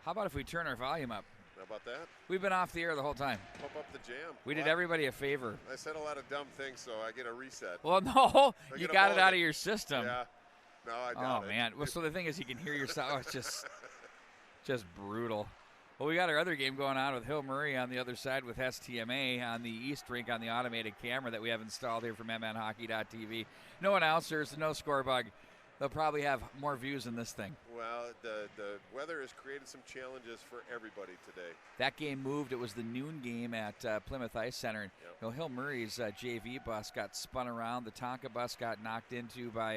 How about if we turn our volume up? How about that? We've been off the air the whole time. Pump up the jam. We did everybody a favor. I said a lot of dumb things, so I get a reset. Well, no, you got it out of your system. Yeah. No, I doubt it. Oh, man. Well, so the thing is, you can hear yourself. Oh, it's just brutal. Well, we got our other game going on with Hill Murray on the other side with STMA on the East Rink on the automated camera that we have installed here from MNHockey.tv. No announcers, no score bug. They'll probably have more views in this thing. Well, the weather has created some challenges for everybody today. That game moved. It was the noon game at Plymouth Ice Center. And, yep. Hill Murray's JV bus got spun around. The Tonka bus got knocked into by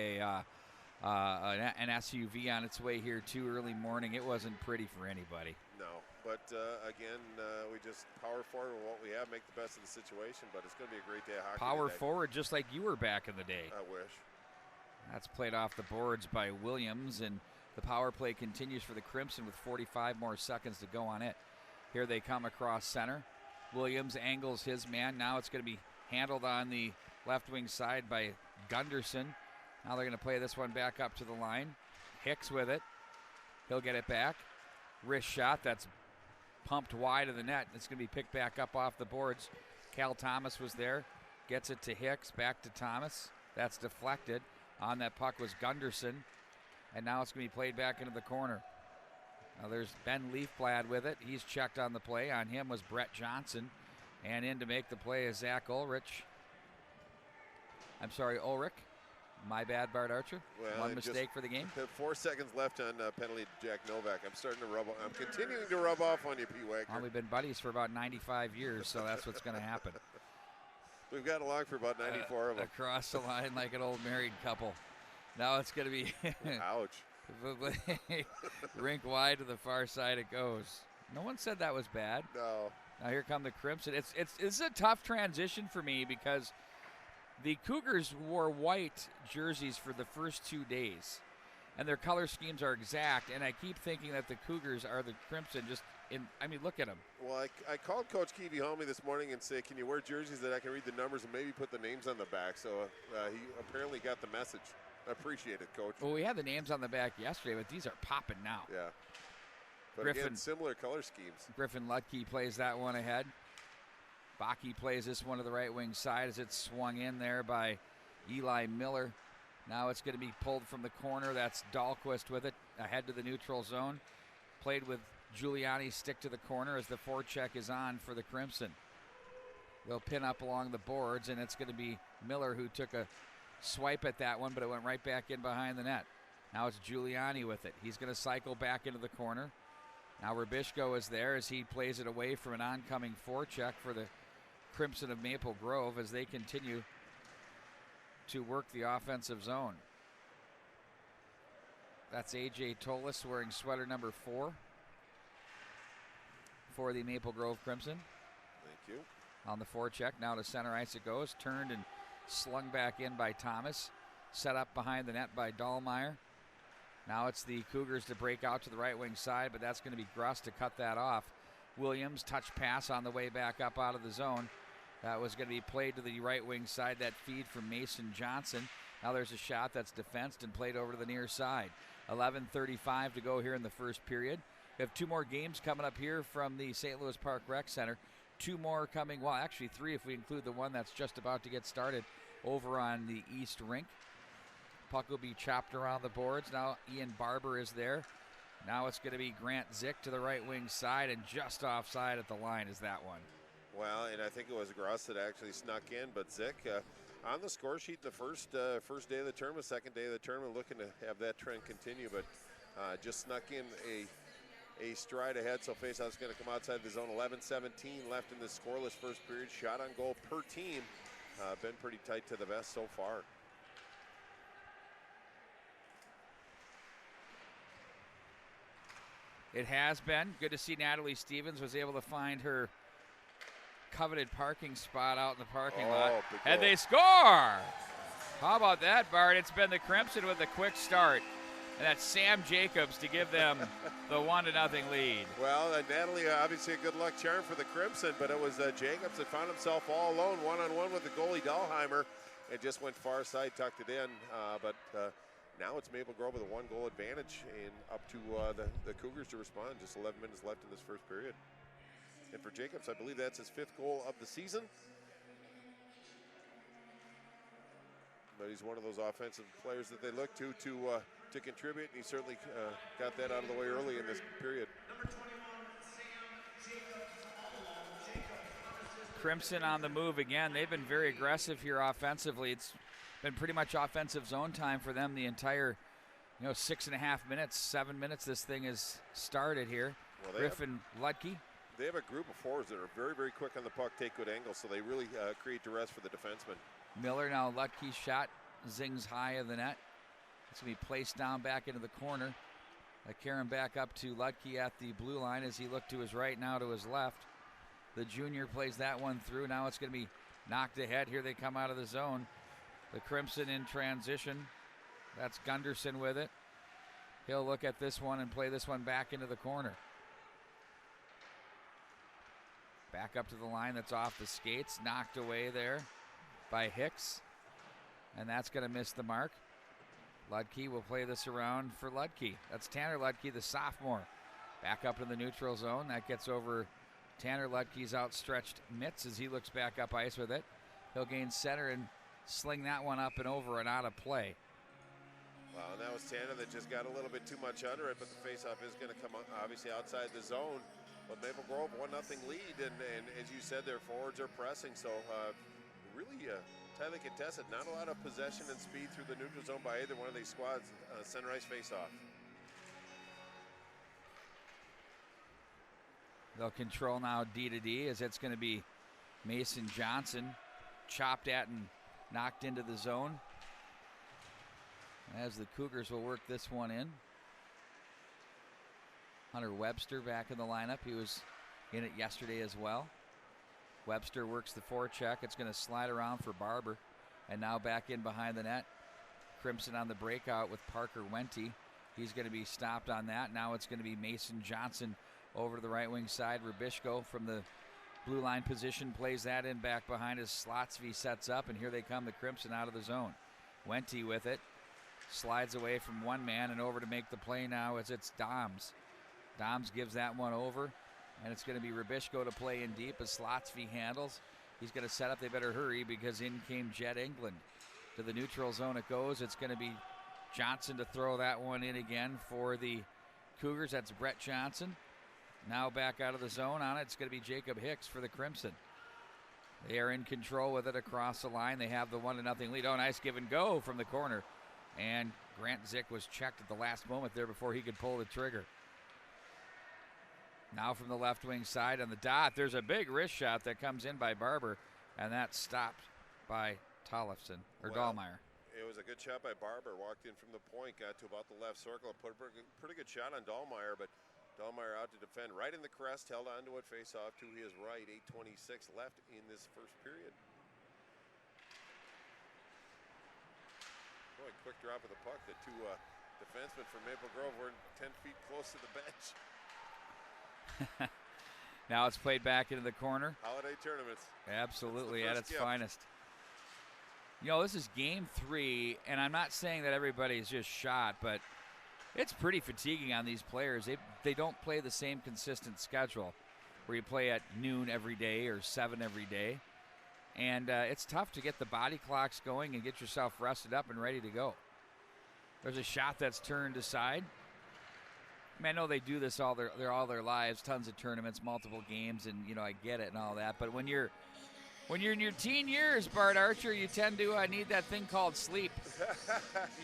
an SUV on its way here too early morning. It wasn't pretty for anybody. No, but again, we just power forward with what we have, make the best of the situation. But it's going to be a great day of hockey. Power today. forward, just like you were back in the day. I wish. That's played off the boards by Williams, and the power play continues for the Crimson with 45 more seconds to go on it. Here they come across center. Williams angles his man. Now it's going to be handled on the left wing side by Gunderson. Now they're going to play this one back up to the line. Hicks with it. He'll get it back. Wrist shot. That's pumped wide of the net. It's going to be picked back up off the boards. Cal Thomas was there. Gets it to Hicks. Back to Thomas. That's deflected. On that puck was Gunderson. And now it's going to be played back into the corner. Now there's Ben Leafblad with it. He's checked on the play. On him was Brett Johnson. And in to make the play is Zach Ulrich. Ulrich. My bad, Bart Archer. Well, one mistake for the game. 4 seconds left on penalty Jack Novak. I'm continuing to rub off on you, P. Wagner. Well, we've been buddies for about 95 years, so that's what's going to happen. We've gotten along for about 94 of them. Across the line like an old married couple. Now it's going to be ouch. Rink wide to the far side it goes. No one said that was bad. No. Now here come the Crimson. It's a tough transition for me because the Cougars wore white jerseys for the first 2 days, and their color schemes are exact, and I keep thinking that the Cougars are the Crimson look at them. Well, I called Coach Keevy Holme this morning and said, can you wear jerseys that I can read the numbers and maybe put the names on the back? So he apparently got the message. I appreciate it, Coach. Well, we had the names on the back yesterday, but these are popping now. Yeah. But again, similar color schemes. Griffin Lutke plays that one ahead. Bakke plays this one to the right wing side as it's swung in there by Eli Miller. Now it's going to be pulled from the corner. That's Dahlquist with it ahead to the neutral zone. Played with Giuliani's stick to the corner as the forecheck is on for the Crimson. They'll pin up along the boards, and it's going to be Miller who took a swipe at that one, but it went right back in behind the net. Now it's Giuliani with it. He's going to cycle back into the corner. Now Rubishko is there as he plays it away from an oncoming forecheck for the Crimson of Maple Grove as they continue to work the offensive zone. That's A.J. Tolis wearing sweater number 4 for the Maple Grove Crimson. Thank you. On the forecheck, now to center ice it goes. Turned and slung back in by Thomas. Set up behind the net by Dahlmeyer. Now it's the Cougars to break out to the right wing side, but that's going to be Gruss to cut that off. Williams, touch pass on the way back up out of the zone. That was going to be played to the right wing side, that feed from Mason Johnson. Now there's a shot that's defensed and played over to the near side. 11:35 to go here in the first period. We have 2 more games coming up here from the St. Louis Park Rec Center. 2 more coming, well, actually 3 if we include the one that's just about to get started over on the East Rink. Puck will be chopped around the boards. Now Ian Barber is there. Now it's going to be Grant Zick to the right wing side, and just offside at the line is that one. Well, and I think it was Gruss that actually snuck in, but Zick on the score sheet the first day of the tournament, second day of the tournament, looking to have that trend continue, but just snuck in a stride ahead, so faceoff's going to come outside the zone. 11:17 left in this scoreless first period. Shot on goal per team. Been pretty tight to the vest so far. It has been. Good to see Natalie Stevens was able to find her coveted parking spot out in the parking lot. And they score! How about that, Bart? It's been the Crimson with a quick start. And that's Sam Jacobs to give them the 1-0 lead. Well, Natalie, obviously a good luck charm for the Crimson, but it was Jacobs that found himself all alone, one-on-one with the goalie Dahlheimer. It just went far side, tucked it in. But Now it's Maple Grove with a 1-goal advantage and up to the Cougars to respond. Just 11 minutes left in this first period. And for Jacobs, I believe that's his 5th goal of the season. But he's one of those offensive players that they look to contribute, and he certainly got that out of the way early in this period. Crimson on the move again. They've been very aggressive here offensively. It's been pretty much offensive zone time for them the entire 6.5 minutes, 7 minutes this thing has started here. Well, Griffin, Ludke. They have a group of forwards that are very, very quick on the puck, take good angles, so they really create duress for the defenseman. Miller, now Lutke's shot zings high of the net. It's going to be placed down back into the corner. Karen back up to Ludke at the blue line as he looked to his right, now to his left. The junior plays that one through. Now it's going to be knocked ahead. Here they come out of the zone. The Crimson in transition. That's Gunderson with it. He'll look at this one and play this one back into the corner. Back up to the line, that's off the skates. Knocked away there by Hicks. And that's going to miss the mark. Ludke will play this around for Ludke. That's Tanner Ludke, the sophomore. Back up in the neutral zone. That gets over Tanner Ludke's outstretched mitts as he looks back up ice with it. He'll gain center and sling that one up and over and out of play. Well, and that was Tanner that just got a little bit too much under it, but the faceoff is going to come obviously outside the zone. But Maple Grove 1-0 lead, and as you said, their forwards are pressing, so really tightly contested. Not a lot of possession and speed through the neutral zone by either one of these squads. Center ice faceoff. They'll control now D to D as it's going to be Mason Johnson chopped at and knocked into the zone. As the Cougars will work this one in. Hunter Webster back in the lineup. He was in it yesterday as well. Webster works the forecheck. It's going to slide around for Barber. And now back in behind the net. Crimson on the breakout with Parker Wente. He's going to be stopped on that. Now it's going to be Mason Johnson over to the right wing side. Rubishko from the blue line position plays that in back behind as Slotsvy sets up. And here they come, the Crimson out of the zone. Wente with it. Slides away from one man and over to make the play now as it's Doms. Doms gives that one over, and it's going to be Rubishko to play in deep as Slotsvy handles. He's going to set up. They better hurry because in came Jed England. To the neutral zone it goes. It's going to be Johnson to throw that one in again for the Cougars. That's Brett Johnson. Now back out of the zone on it. It's going to be Jacob Hicks for the Crimson. They are in control with it across the line. They have the 1-0 lead. Oh, nice give and go from the corner. And Grant Zick was checked at the last moment there before he could pull the trigger. Now from the left wing side on the dot, there's a big wrist shot that comes in by Barber, and that's stopped by Tollefson, or Dahlmeyer. It was a good shot by Barber. Walked in from the point, got to about the left circle, put a pretty good shot on Dahlmeyer, but Dahlmeyer out to defend right in the crest, held on to it, face off to his right. 8:26 left in this first period. Boy, quick drop of the puck. The two defensemen from Maple Grove were 10 feet close to the bench. Now it's played back into the corner. Holiday tournaments. Absolutely, at its gift. finest. This is game 3, and I'm not saying that everybody's just shot, but it's pretty fatiguing on these players. They don't play the same consistent schedule where you play at noon every day or 7 every day. And it's tough to get the body clocks going and get yourself rested up and ready to go. There's a shot that's turned aside. I know they do this all their lives, tons of tournaments, multiple games, and I get it and all that. But when you're in your teen years, Bart Archer, you tend to need that thing called sleep.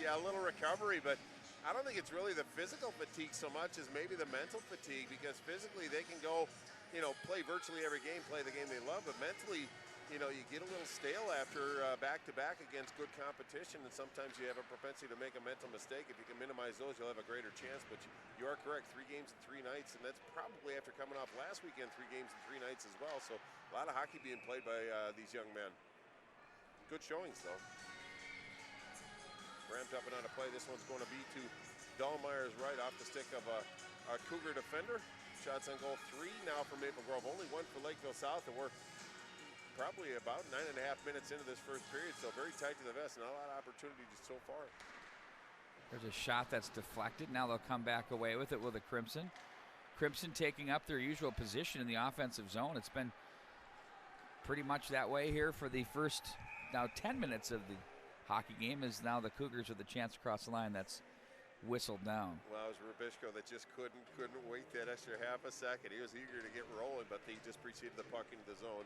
Yeah, a little recovery, but I don't think it's really the physical fatigue so much as maybe the mental fatigue, because physically they can go, play virtually every game, play the game they love, but mentally, you get a little stale after back-to-back against good competition, and sometimes you have a propensity to make a mental mistake. If you can minimize those, you'll have a greater chance, but you are correct, 3 games in 3 nights, and that's probably after coming off last weekend, 3 games in 3 nights as well, so a lot of hockey being played by these young men. Good showings, though. Ramped up and on a play. This one's going to be to Dahlmeyer's right off the stick of a Cougar defender. Shots on goal 3 now for Maple Grove. Only 1 for Lakeville South, and we're probably about 9.5 minutes into this first period, so very tight to the vest. Not a lot of opportunities so far. There's a shot that's deflected. Now they'll come back away with it with a Crimson. Crimson taking up their usual position in the offensive zone. It's been pretty much that way here for the first now 10 minutes of the hockey game, as now the Cougars with a chance to cross the line. That's whistled down. Well, it was Rubishko that just couldn't wait that extra half a second. He was eager to get rolling, but he just preceded the puck into the zone.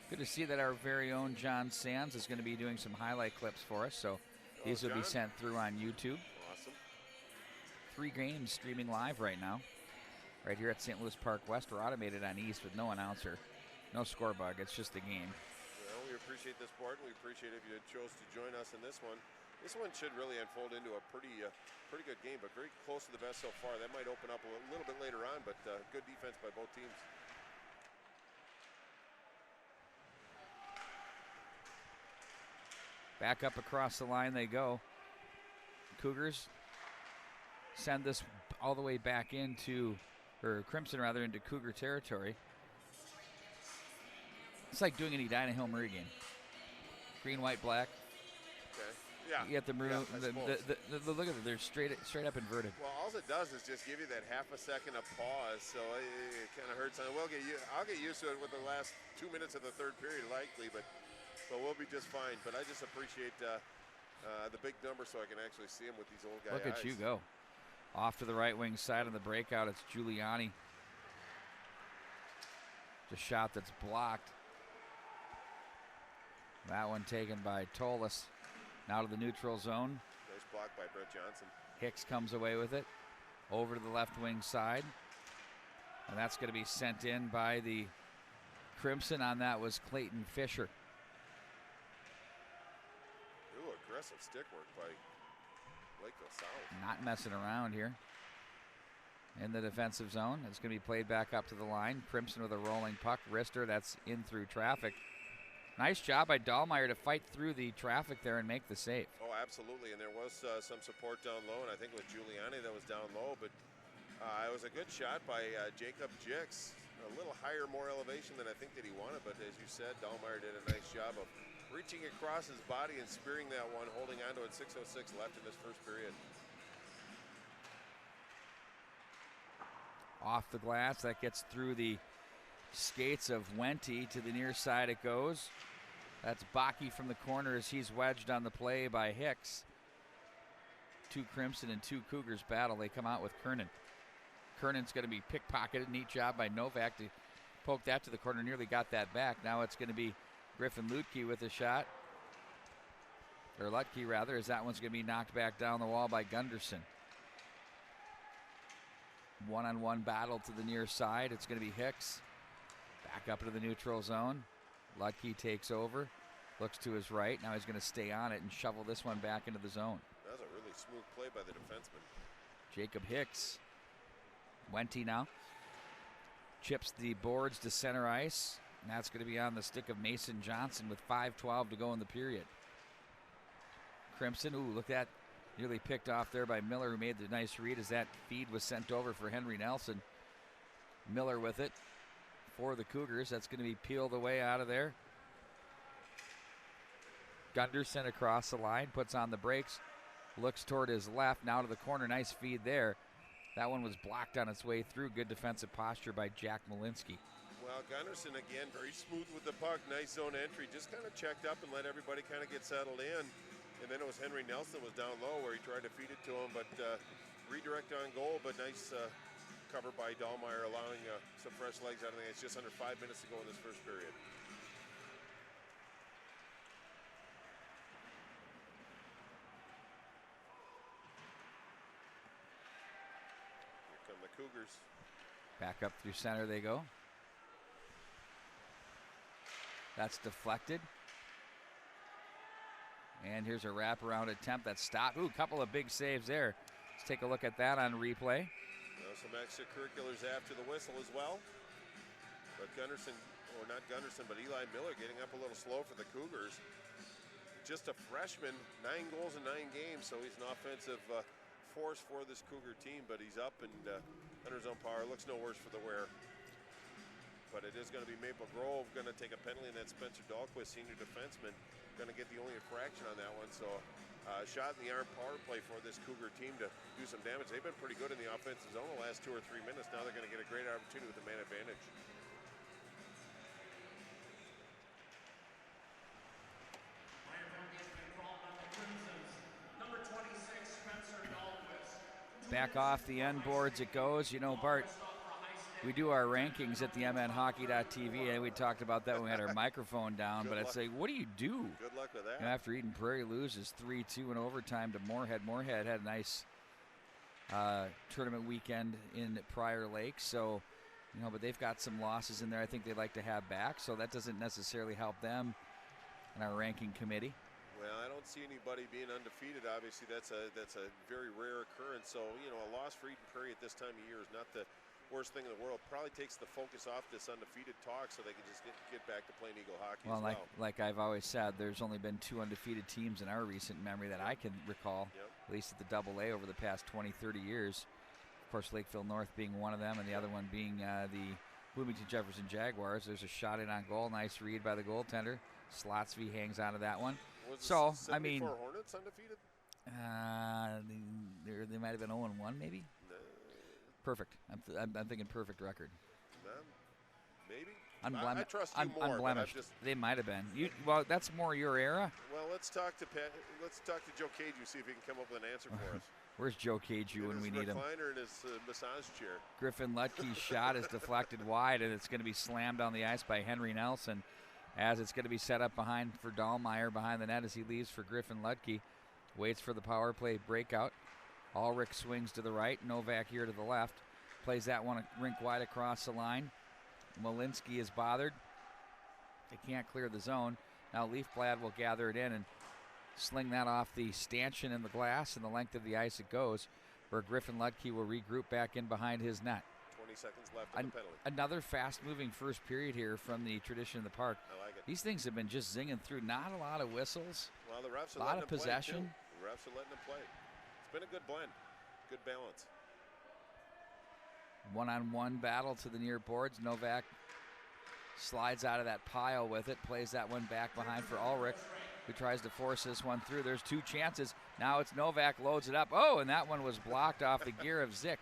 Good to see that our very own John Sands is going to be doing some highlight clips for us, so these will be sent through on YouTube. Awesome. 3 games streaming live right now, right here at St. Louis Park West. We're automated on East with no announcer, no score bug. It's just the game. Well, we appreciate the support, and we appreciate if you chose to join us in this one. This one should really unfold into a pretty good game, but very close to the best so far. That might open up a little bit later on, but good defense by both teams. Back up across the line they go. Cougars send this all the way back into, or Crimson rather, into Cougar territory. It's like doing an Edina Hill Murray game. Green, white, black. Okay. Yeah. You get the maroon. Yeah, look at it. They're straight up inverted. Well, all it does is just give you that half a second of pause, so it kind of hurts. I'll get used to it with the last 2 minutes of the third period, likely, but we'll be just fine. But I just appreciate the big number so I can actually see him with these old guys. Look at you go. Off to the right wing side on the breakout, it's Giuliani. Just shot that's blocked. That one taken by Tolis. Now to the neutral zone. Nice block by Brett Johnson. Hicks comes away with it. Over to the left wing side. And that's going to be sent in by the Crimson. On that was Clayton Fisher. Ooh, aggressive stick work by Lakeville South. Not messing around here. In the defensive zone. It's going to be played back up to the line. Crimson with a rolling puck. Wrister, that's in through traffic. Nice job by Dahlmeyer to fight through the traffic there and make the save. Oh, absolutely. And there was some support down low, and I think it was Giuliani that was down low. But it was a good shot by Jacob Jix. A little higher, more elevation than I think that he wanted. But as you said, Dahlmeyer did a nice job of reaching across his body and spearing that one, holding onto it. 6:06 left in this first period. Off the glass, that gets through the skates of Wente. To the near side it goes. That's Bakke from the corner as he's wedged on the play by Hicks. 2 Crimson and 2 Cougars battle. They come out with Kernan. Kernan's going to be pickpocketed. Neat job by Novak to poke that to the corner. Nearly got that back. Now it's going to be Griffin Lutke with a shot. Or Lutke rather, as that one's going to be knocked back down the wall by Gunderson. One-on-one battle to the near side. It's going to be Hicks. Back up into the neutral zone. Lutke takes over. Looks to his right. Now he's going to stay on it and shovel this one back into the zone. That was a really smooth play by the defenseman. Jacob Hicks. Wente now. Chips the boards to center ice. And that's going to be on the stick of Mason Johnson with 5:12 to go in the period. Crimson, ooh, look at that. Nearly picked off there by Miller, who made the nice read as that feed was sent over for Henry Nelson. Miller with it for the Cougars. That's going to be peeled away out of there. Gunderson across the line, puts on the brakes, looks toward his left, now to the corner. Nice feed there. That one was blocked on its way through. Good defensive posture by Jack Malinsky. Well, Gunderson again, very smooth with the puck. Nice zone entry. Just kind of checked up and let everybody kind of get settled in. And then it was Henry Nelson was down low where he tried to feed it to him, but redirect on goal, but nice cover by Dahlmeyer, allowing some fresh legs out of it. It's just under 5 minutes to go in this first period. Here come the Cougars. Back up through center they go. That's deflected. And here's a wraparound attempt that stopped. Ooh, a couple of big saves there. Let's take a look at that on replay. Some extracurriculars after the whistle as well. But Gunderson, or not Gunderson, but Eli Miller getting up a little slow for the Cougars. Just a freshman, 9 goals in 9 games, so he's an offensive force for this Cougar team, but he's up and under his own power. Looks no worse for the wear. But it is going to be Maple Grove going to take a penalty, and then Spencer Dahlquist, senior defenseman, going to get the only infraction on that one. So shot in the arm power play for this Cougar team to do some damage. They've been pretty good in the offensive zone the last 2 or 3 minutes. Now they're going to get a great opportunity with the man advantage. Back off the end boards it goes. You know, Bart, we do our rankings at the mnhockey.tv, and we talked about that when we had our microphone down. Good but luck. I'd say, what do you do? Good luck with that. You know, after Eden Prairie loses 3-2 in overtime to Moorhead. Moorhead had a nice tournament weekend in Prior Lake. So, you know, but they've got some losses in there I think they'd like to have back. So that doesn't necessarily help them in our ranking committee. Well, I don't see anybody being undefeated. Obviously, that's a very rare occurrence. So, you know, a loss for Eden Prairie at this time of year is not the worst thing in the world. Probably takes the focus off this undefeated talk so they can just get back to playing Eagle hockey as well. Like I've always said, there's only been 2 undefeated teams in our recent memory that I can recall, at least at the AA over the past 20, 30 years. Of course, Lakeville North being one of them, and the other one being the Bloomington Jefferson Jaguars. There's a shot in on goal. Nice read by the goaltender. Slotsby hangs onto that one. So, I mean, Hornets undefeated? They might have been 0-1, maybe. Perfect. I'm thinking perfect record. Maybe. I trust you more. Unblemished. They might have been. Well, that's more your era. Well, let's talk to Joe Cagey, see if he can come up with an answer for us. Where's Joe Cagey when we need him? Recliner in his massage chair. Griffin Lutke's shot is deflected wide, and it's going to be slammed on the ice by Henry Nelson, as it's going to be set up behind for Dahlmeyer behind the net as he leaves for Griffin Lutke. Waits for the power play breakout. Ulrich swings to the right. Novak here to the left. Plays that one rink wide across the line. Malinsky is bothered. They can't clear the zone. Now Leafblad will gather it in and sling that off the stanchion in the glass, and the length of the ice it goes, where Griffin Lutke will regroup back in behind his net. 20 seconds left on the penalty. Another fast-moving first period here from the Tradition in the Park. I like it. These things have been just zinging through. Not a lot of whistles. Well, the refs are a lot of possession. The refs are letting them play. It's been a good blend, good balance. One-on-one battle to the near boards. Novak slides out of that pile with it, plays that one back behind for Ulrich, who tries to force this one through. There's 2 chances. Now it's Novak, loads it up. Oh, and that one was blocked off the gear of Zick.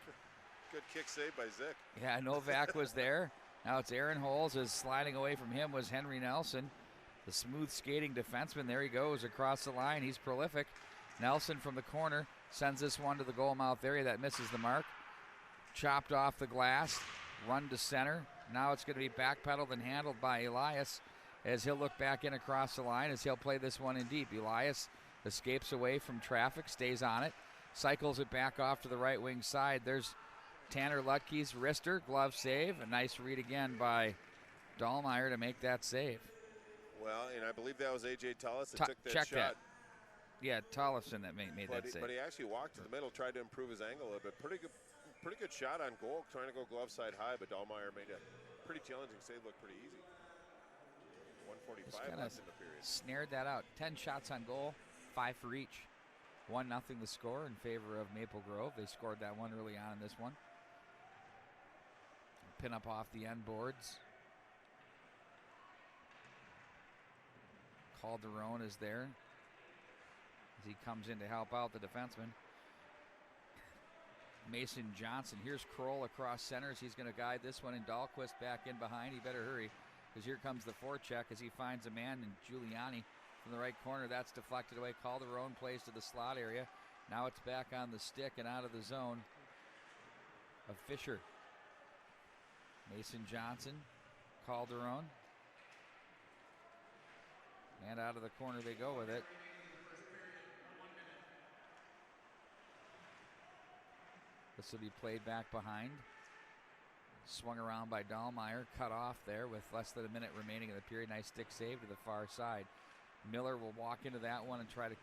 Good kick save by Zick. Yeah, Novak was there. Now it's Aaron Holes, as sliding away from him was Henry Nelson, the smooth skating defenseman. There he goes across the line. He's prolific. Nelson from the corner sends this one to the goal mouth area. That misses the mark. Chopped off the glass, run to center. Now it's going to be backpedaled and handled by Elias as he'll look back in across the line as he'll play this one in deep. Elias escapes away from traffic, stays on it, cycles it back off to the right wing side. There's Tanner Lutke's wrister, glove save. A nice read again by Dahlmeyer to make that save. Well, and I believe that was A.J. Tullis that took that check shot. That. Yeah, Tollefson that made that save. But he actually walked to the middle, tried to improve his angle a little bit. Pretty good shot on goal, trying to go glove side high, but Dahlmeyer made a pretty challenging save look pretty easy. 1:45 left in the period. Snared that out. 10 shots on goal, 5 for each. 1-0 the score in favor of Maple Grove. They scored that one early on in this one. Pin up off the end boards. Calderon is there as he comes in to help out the defenseman. Mason Johnson. Here's Kroll across centers. He's going to guide this one, and Dahlquist back in behind. He better hurry, because here comes the forecheck as he finds a man in Giuliani from the right corner. That's deflected away. Calderon plays to the slot area. Now it's back on the stick and out of the zone of Fisher. Mason Johnson, Calderon. And out of the corner they go with it. This will be played back behind. Swung around by Dahlmeyer, cut off there with less than a minute remaining in the period. Nice stick save to the far side. Miller will walk into that one and try to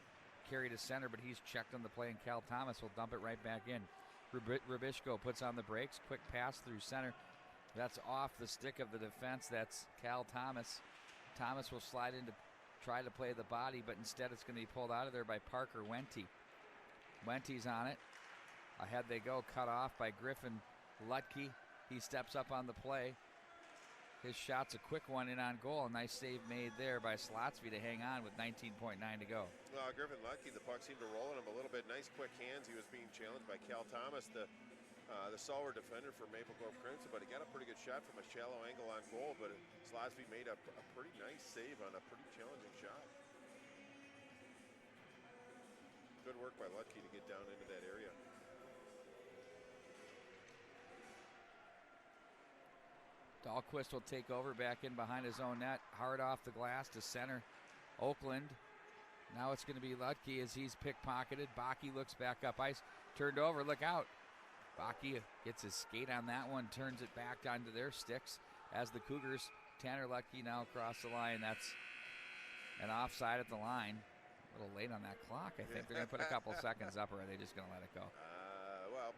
carry to center, but he's checked on the play, and Cal Thomas will dump it right back in. Rubishko puts on the brakes, quick pass through center. That's off the stick of the defense. That's Cal Thomas. Thomas will slide in to try to play the body, but instead it's going to be pulled out of there by Parker Wente. Wente's on it. Ahead they go, cut off by Griffin Lutke. He steps up on the play. His shot's a quick one in on goal. A nice save made there by Slotsby to hang on with 19.9 to go. Well, Griffin lucky. The puck seemed to roll on him a little bit. Nice quick hands. He was being challenged by Cal Thomas, the stalwart defender for Maple Grove Crimson, but he got a pretty good shot from a shallow angle on goal, but Slotsby made a pretty nice save on a pretty challenging shot. Good work by Lutke to get down into that area. Dahlquist will take over back in behind his own net. Hard off the glass to center. Oakland. Now it's going to be Lutke as he's pickpocketed. Bakke looks back up ice. Turned over. Look out. Bakke gets his skate on that one. Turns it back onto their sticks as the Cougars. Tanner Lutke now across the line. That's an offside at the line. A little late on that clock. I think they're going to put a couple seconds up, or are they just going to let it go?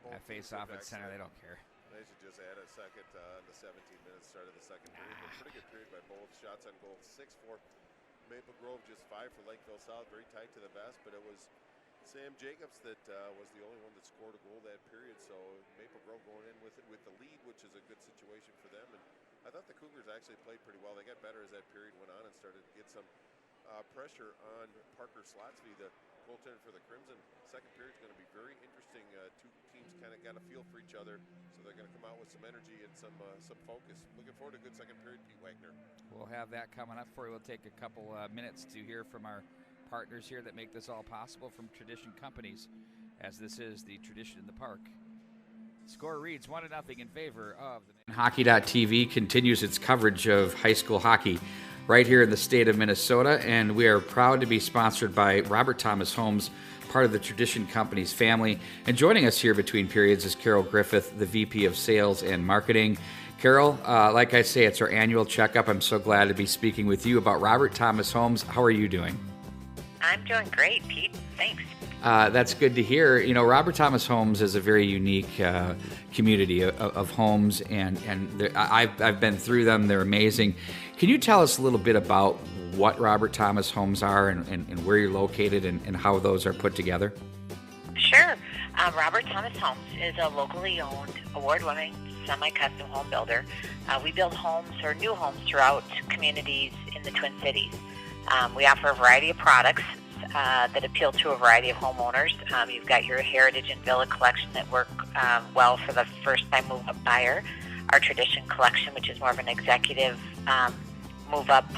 That face off at center, they don't care. They should just add a second in the 17 minutes start of the second period. But pretty good period by both. Shots on goal 6-4. Maple Grove just 5 for Lakeville South. Very tight to the vest, but it was Sam Jacobs that was the only one that scored a goal that period. So Maple Grove going in with the lead, which is a good situation for them. And I thought the Cougars actually played pretty well. They got better as that period went on and started to get some pressure on Parker Slotsby, the goaltender for the Crimson. Second period is going to be very interesting. Two teams kind of got a feel for each other, so they're going to come out with some energy and some focus. Looking forward to a good second period, Pete Wagner. We'll have that coming up for you. We'll take a couple minutes to hear from our partners here that make this all possible from Tradition Companies, as this is the Tradition in the Park. Score reads 1-0 in favor of the Hockey.tv continues its coverage of high school hockey right here in the state of Minnesota, and we are proud to be sponsored by Robert Thomas Homes, part of the Tradition Companies family. And joining us here between periods is Carol Griffith, the VP of Sales and Marketing. Carol, like I say, it's our annual checkup. I'm so glad to be speaking with you about Robert Thomas Homes. How are you doing? I'm doing great, Pete. Thanks. That's good to hear. You know, Robert Thomas Homes is a very unique community of homes, and I've been through them. They're amazing. Can you tell us a little bit about what Robert Thomas Homes are and where you're located and how those are put together? Sure. Robert Thomas Homes is a locally owned, award-winning semi-custom home builder. We build homes or new homes throughout communities in the Twin Cities. We offer a variety of products that appeal to a variety of homeowners. You've got your Heritage and Villa collection that work well for the first-time move-up buyer. Our Tradition collection, which is more of an executive move-up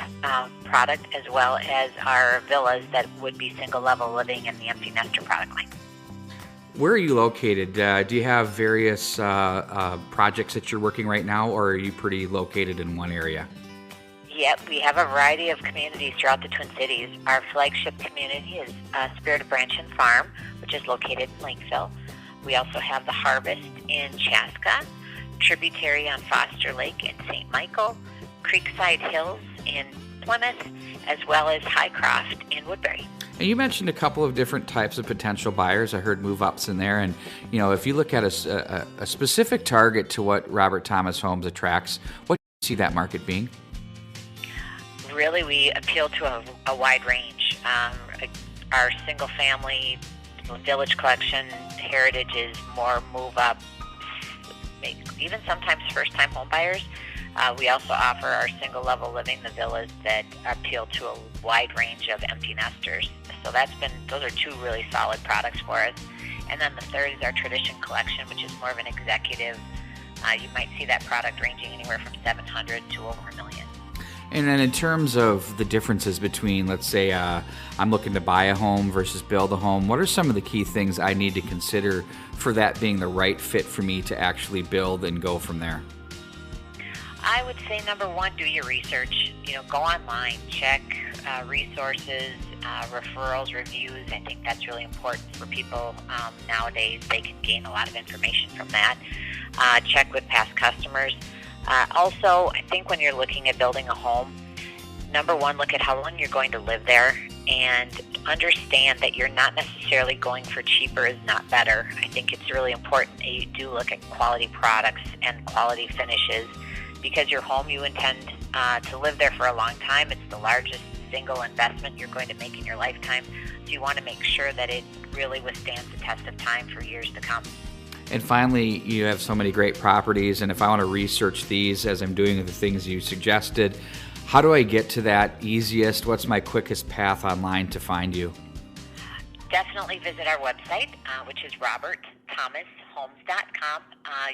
product, as well as our villas that would be single-level living in the empty nester product line. Where are you located? Do you have various projects that you're working right now, or are you pretty located in one area? Yep, we have a variety of communities throughout the Twin Cities. Our flagship community is Spirit of Branch and Farm, which is located in Lakeville. We also have the Harvest in Chaska, Tributary on Foster Lake in St. Michael, Creekside Hills in Plymouth, as well as Highcroft in Woodbury. And you mentioned a couple of different types of potential buyers. I heard move-ups in there. And, you know, if you look at a specific target to what Robert Thomas Homes attracts, what do you see that market being? Really, we appeal to a wide range. Our single-family village collection Heritage is more move-up, even sometimes first-time home buyers. We also offer our single-level living, the villas that appeal to a wide range of empty nesters. So those are two really solid products for us. And then the third is our Tradition collection, which is more of an executive. You might see that product ranging anywhere from $700,000 to over $1 million. And then in terms of the differences between, let's say, I'm looking to buy a home versus build a home, what are some of the key things I need to consider for that being the right fit for me to actually build and go from there? I would say, number one, do your research. Go online, check resources, referrals, reviews. I think that's really important for people nowadays. They can gain a lot of information from that. Check with past customers. Also, I think when you're looking at building a home, number one, look at how long you're going to live there and understand that you're not necessarily going for cheaper is not better. I think it's really important that you do look at quality products and quality finishes, because your home, you intend to live there for a long time. It's the largest single investment you're going to make in your lifetime, so you want to make sure that it really withstands the test of time for years to come. And finally, you have so many great properties, and if I want to research these as I'm doing the things you suggested, how do I get to that easiest? What's my quickest path online to find you? Definitely visit our website, which is robertthomashomes.com.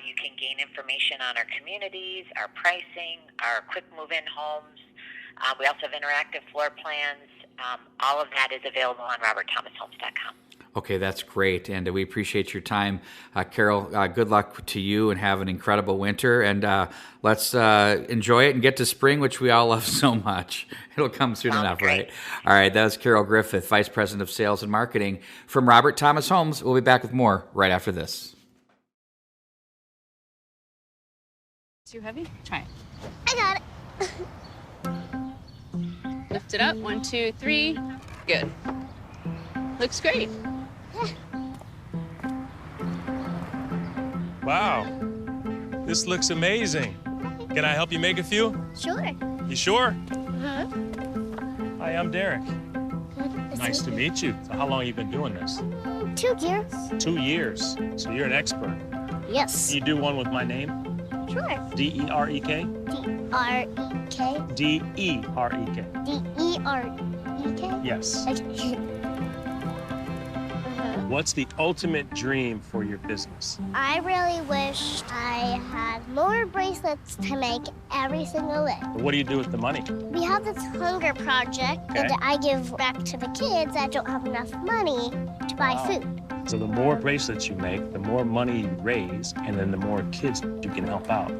You can gain information on our communities, our pricing, our quick move-in homes. We also have interactive floor plans. All of that is available on robertthomashomes.com. Okay, that's great, and we appreciate your time. Carol, good luck to you, and have an incredible winter, and let's enjoy it and get to spring, which we all love so much. It'll come soon enough, great. right? All right, that was Carol Griffith, Vice President of Sales and Marketing from Robert Thomas Homes. We'll be back with more right after this. Too heavy? Try it. I got it. Lift it up. 1, 2, 3. Good. Looks great. Wow, this looks amazing. Can I help you make a few? Sure. You sure? Uh-huh. Hi, I'm Derek. Nice to meet you. So how long have you been doing this? 2 years. 2 years. So you're an expert. Yes. Can you do one with my name? Sure. D-E-R-E-K? D-R-E-K. D-E-R-E-K. D-E-R-E-K? Yes. Okay. What's the ultimate dream for your business? I really wish I had more bracelets to make every single day. What do you do with the money? We have this hunger project that I give back to the kids that don't have enough money to buy food. So the more bracelets you make, the more money you raise, and then the more kids you can help out.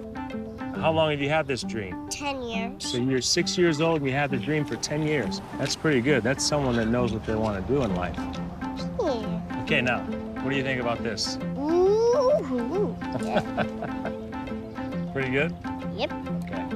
How long have you had this dream? 10 years. So you're 6 years old and you had the dream for 10 years. That's pretty good. That's someone that knows what they want to do in life. Yeah. Okay, now, what do you think about this? Ooh. Yeah. Pretty good? Yep. Okay.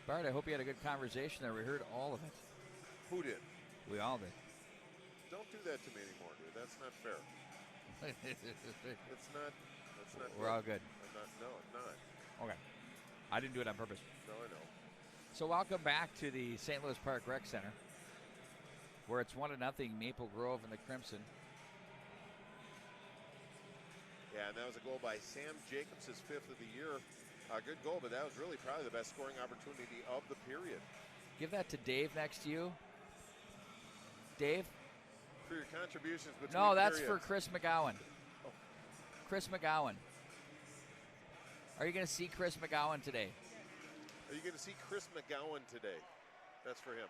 Bart, I hope you had a good conversation there. We heard all of it. Who did? We all did. Don't do that to me anymore, dude. That's not fair. It's not. That's not. We're all good. I'm not. Okay. I didn't do it on purpose. No, I know. So welcome back to the St. Louis Park Rec Center, where it's 1-0 Maple Grove and the Crimson. Yeah, and that was a goal by Sam Jacobs, his 5th of the year. A good goal, but that was really probably the best scoring opportunity of the period. Give that to Dave next to you. Dave? For your contributions between No, that's periods. for Chris McGowan. Oh. Chris McGowan. Are you going to see Chris McGowan today? Are you going to see Chris McGowan today? That's for him.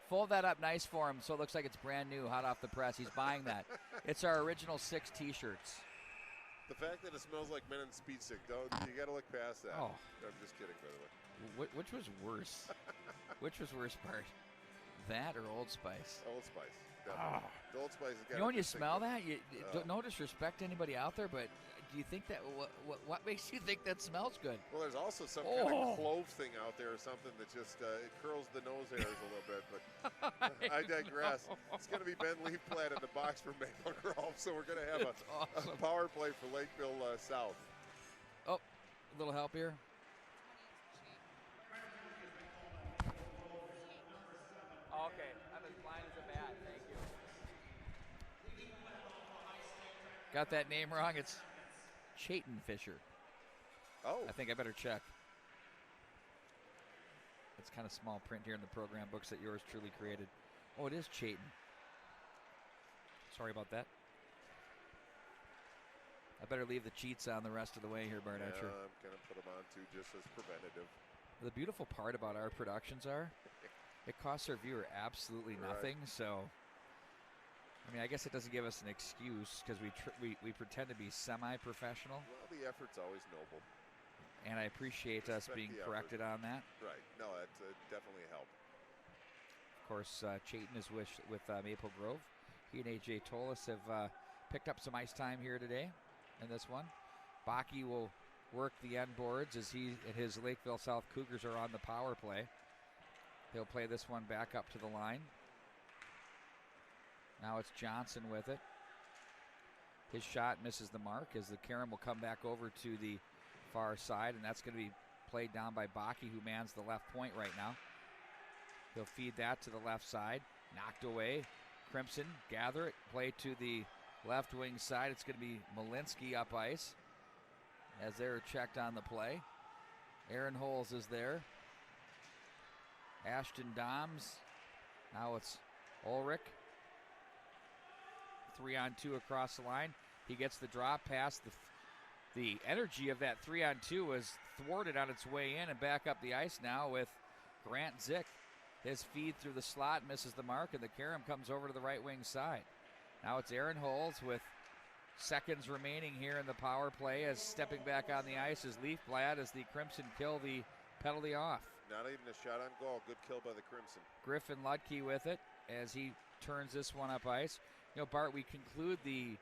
Fold that up nice for him so it looks like it's brand new, hot off the press. He's buying that. It's our original 6 T-shirts. The fact that it smells like men in speed stick, you got to look past that. Oh. I'm just kidding, by the way. Which was worse? Which was worse, Bart? That or Old Spice? Old Spice. Definitely. The Old Spice has got. You know when you smell that, no disrespect to anybody out there, but do you think that what makes you think that smells good? Well, there's also some kind of clove thing out there or something that just it curls the nose hairs a little bit. But I digress. It's going to be Ben Leafplat in the box for Maple Grove, so we're going to have a power play for Lakeville South. Oh, a little help here. Okay, I'm as blind as a bat. Thank you. Got that name wrong. It's Chayton Fisher. Oh. I think I better check. It's kind of small print here in the program books that yours truly created. Oh, it is Chayton. Sorry about that. I better leave the cheats on the rest of the way here, Bart Etcher. I'm going to put them on too, just as preventative. The beautiful part about our productions are it costs our viewer absolutely nothing. Right. So, I mean, I guess it doesn't give us an excuse because we pretend to be semi-professional. Well, the effort's always noble. And I appreciate us being corrected on that. Right. No, that's definitely a help. Of course, Chayton is with Maple Grove. He and A.J. Tolis have picked up some ice time here today in this one. Baki will work the end boards as he and his Lakeville South Cougars are on the power play. He'll play this one back up to the line. Now it's Johnson with it. His shot misses the mark as the Karam will come back over to the far side, and that's going to be played down by Baki, who mans the left point right now. He'll feed that to the left side. Knocked away. Crimson gather it. Play to the left wing side. It's going to be Malinsky up ice as they're checked on the play. Aaron Holes is there. Ashton Doms. Now it's Ulrich. 3-on-2 across the line. He gets the drop pass. The energy of that 3-on-2 was thwarted on its way in and back up the ice now with Grant Zick. His feed through the slot misses the mark, and the Karam comes over to the right wing side. Now it's Aaron Holes with seconds remaining here in the power play as stepping back on the ice is Leafblad as the Crimson kill the penalty off. Not even a shot on goal. Good kill by the Crimson. Griffin Ludke with it as he turns this one up ice. You know, Bart, we conclude the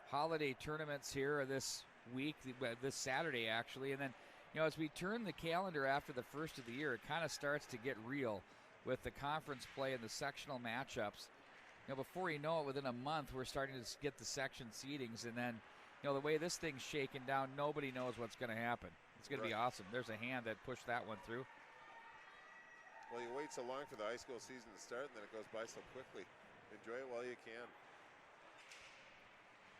holiday tournaments here this week, this Saturday actually, and then, you know, as we turn the calendar after the first of the year, it kind of starts to get real with the conference play and the sectional matchups. You know, before you know it, within a month, we're starting to get the section seedings, and then, you know, the way this thing's shaken down, nobody knows what's going to happen. It's going to be awesome. There's a hand that pushed that one through. Well, you wait so long for the high school season to start, and then it goes by so quickly. Enjoy it while you can.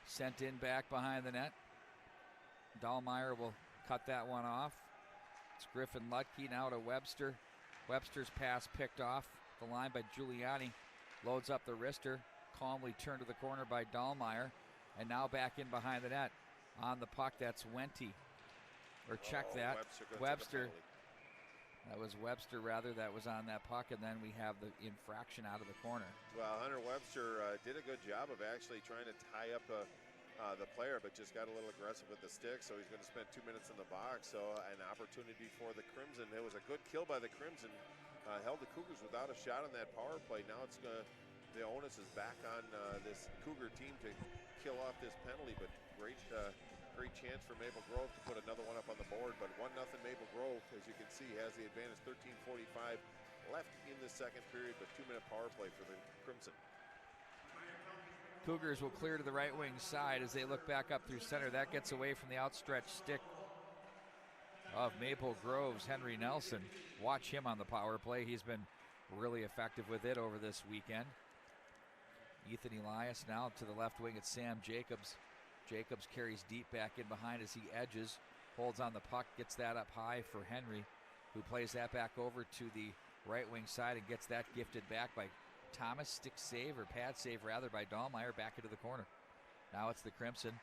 Sent in back behind the net. Dahlmeyer will cut that one off. It's Griffin Ludke now to Webster. Webster's pass picked off the line by Giuliani. Loads up the wrister. Calmly turned to the corner by Dahlmeyer. And now back in behind the net. On the puck, that's Wente. Or check that. Webster. That was Webster, rather, that was on that puck, and then we have the infraction out of the corner. Well, Hunter Webster did a good job of actually trying to tie up the player, but just got a little aggressive with the stick, so he's going to spend 2 minutes in the box. So an opportunity for the Crimson. It was a good kill by the Crimson. Held the Cougars without a shot on that power play. Now it's the onus is back on this Cougar team to kill off this penalty, but great Great chance for Maple Grove to put another one up on the board, but 1-0 Maple Grove, as you can see, has the advantage. 13:45 left in the second period, but 2-minute power play for the Crimson. Cougars will clear to the right wing side as they look back up through center. That gets away from the outstretched stick of Maple Grove's Henry Nelson. Watch him on the power play. He's been really effective with it over this weekend. Ethan Elias now to the left wing. It's Sam Jacobs. Jacobs carries deep back in behind as he edges, holds on the puck, gets that up high for Henry, who plays that back over to the right wing side and gets that gifted back by Thomas. Stick save, or pad save rather, by Dahlmeyer back into the corner. Now it's the Crimson.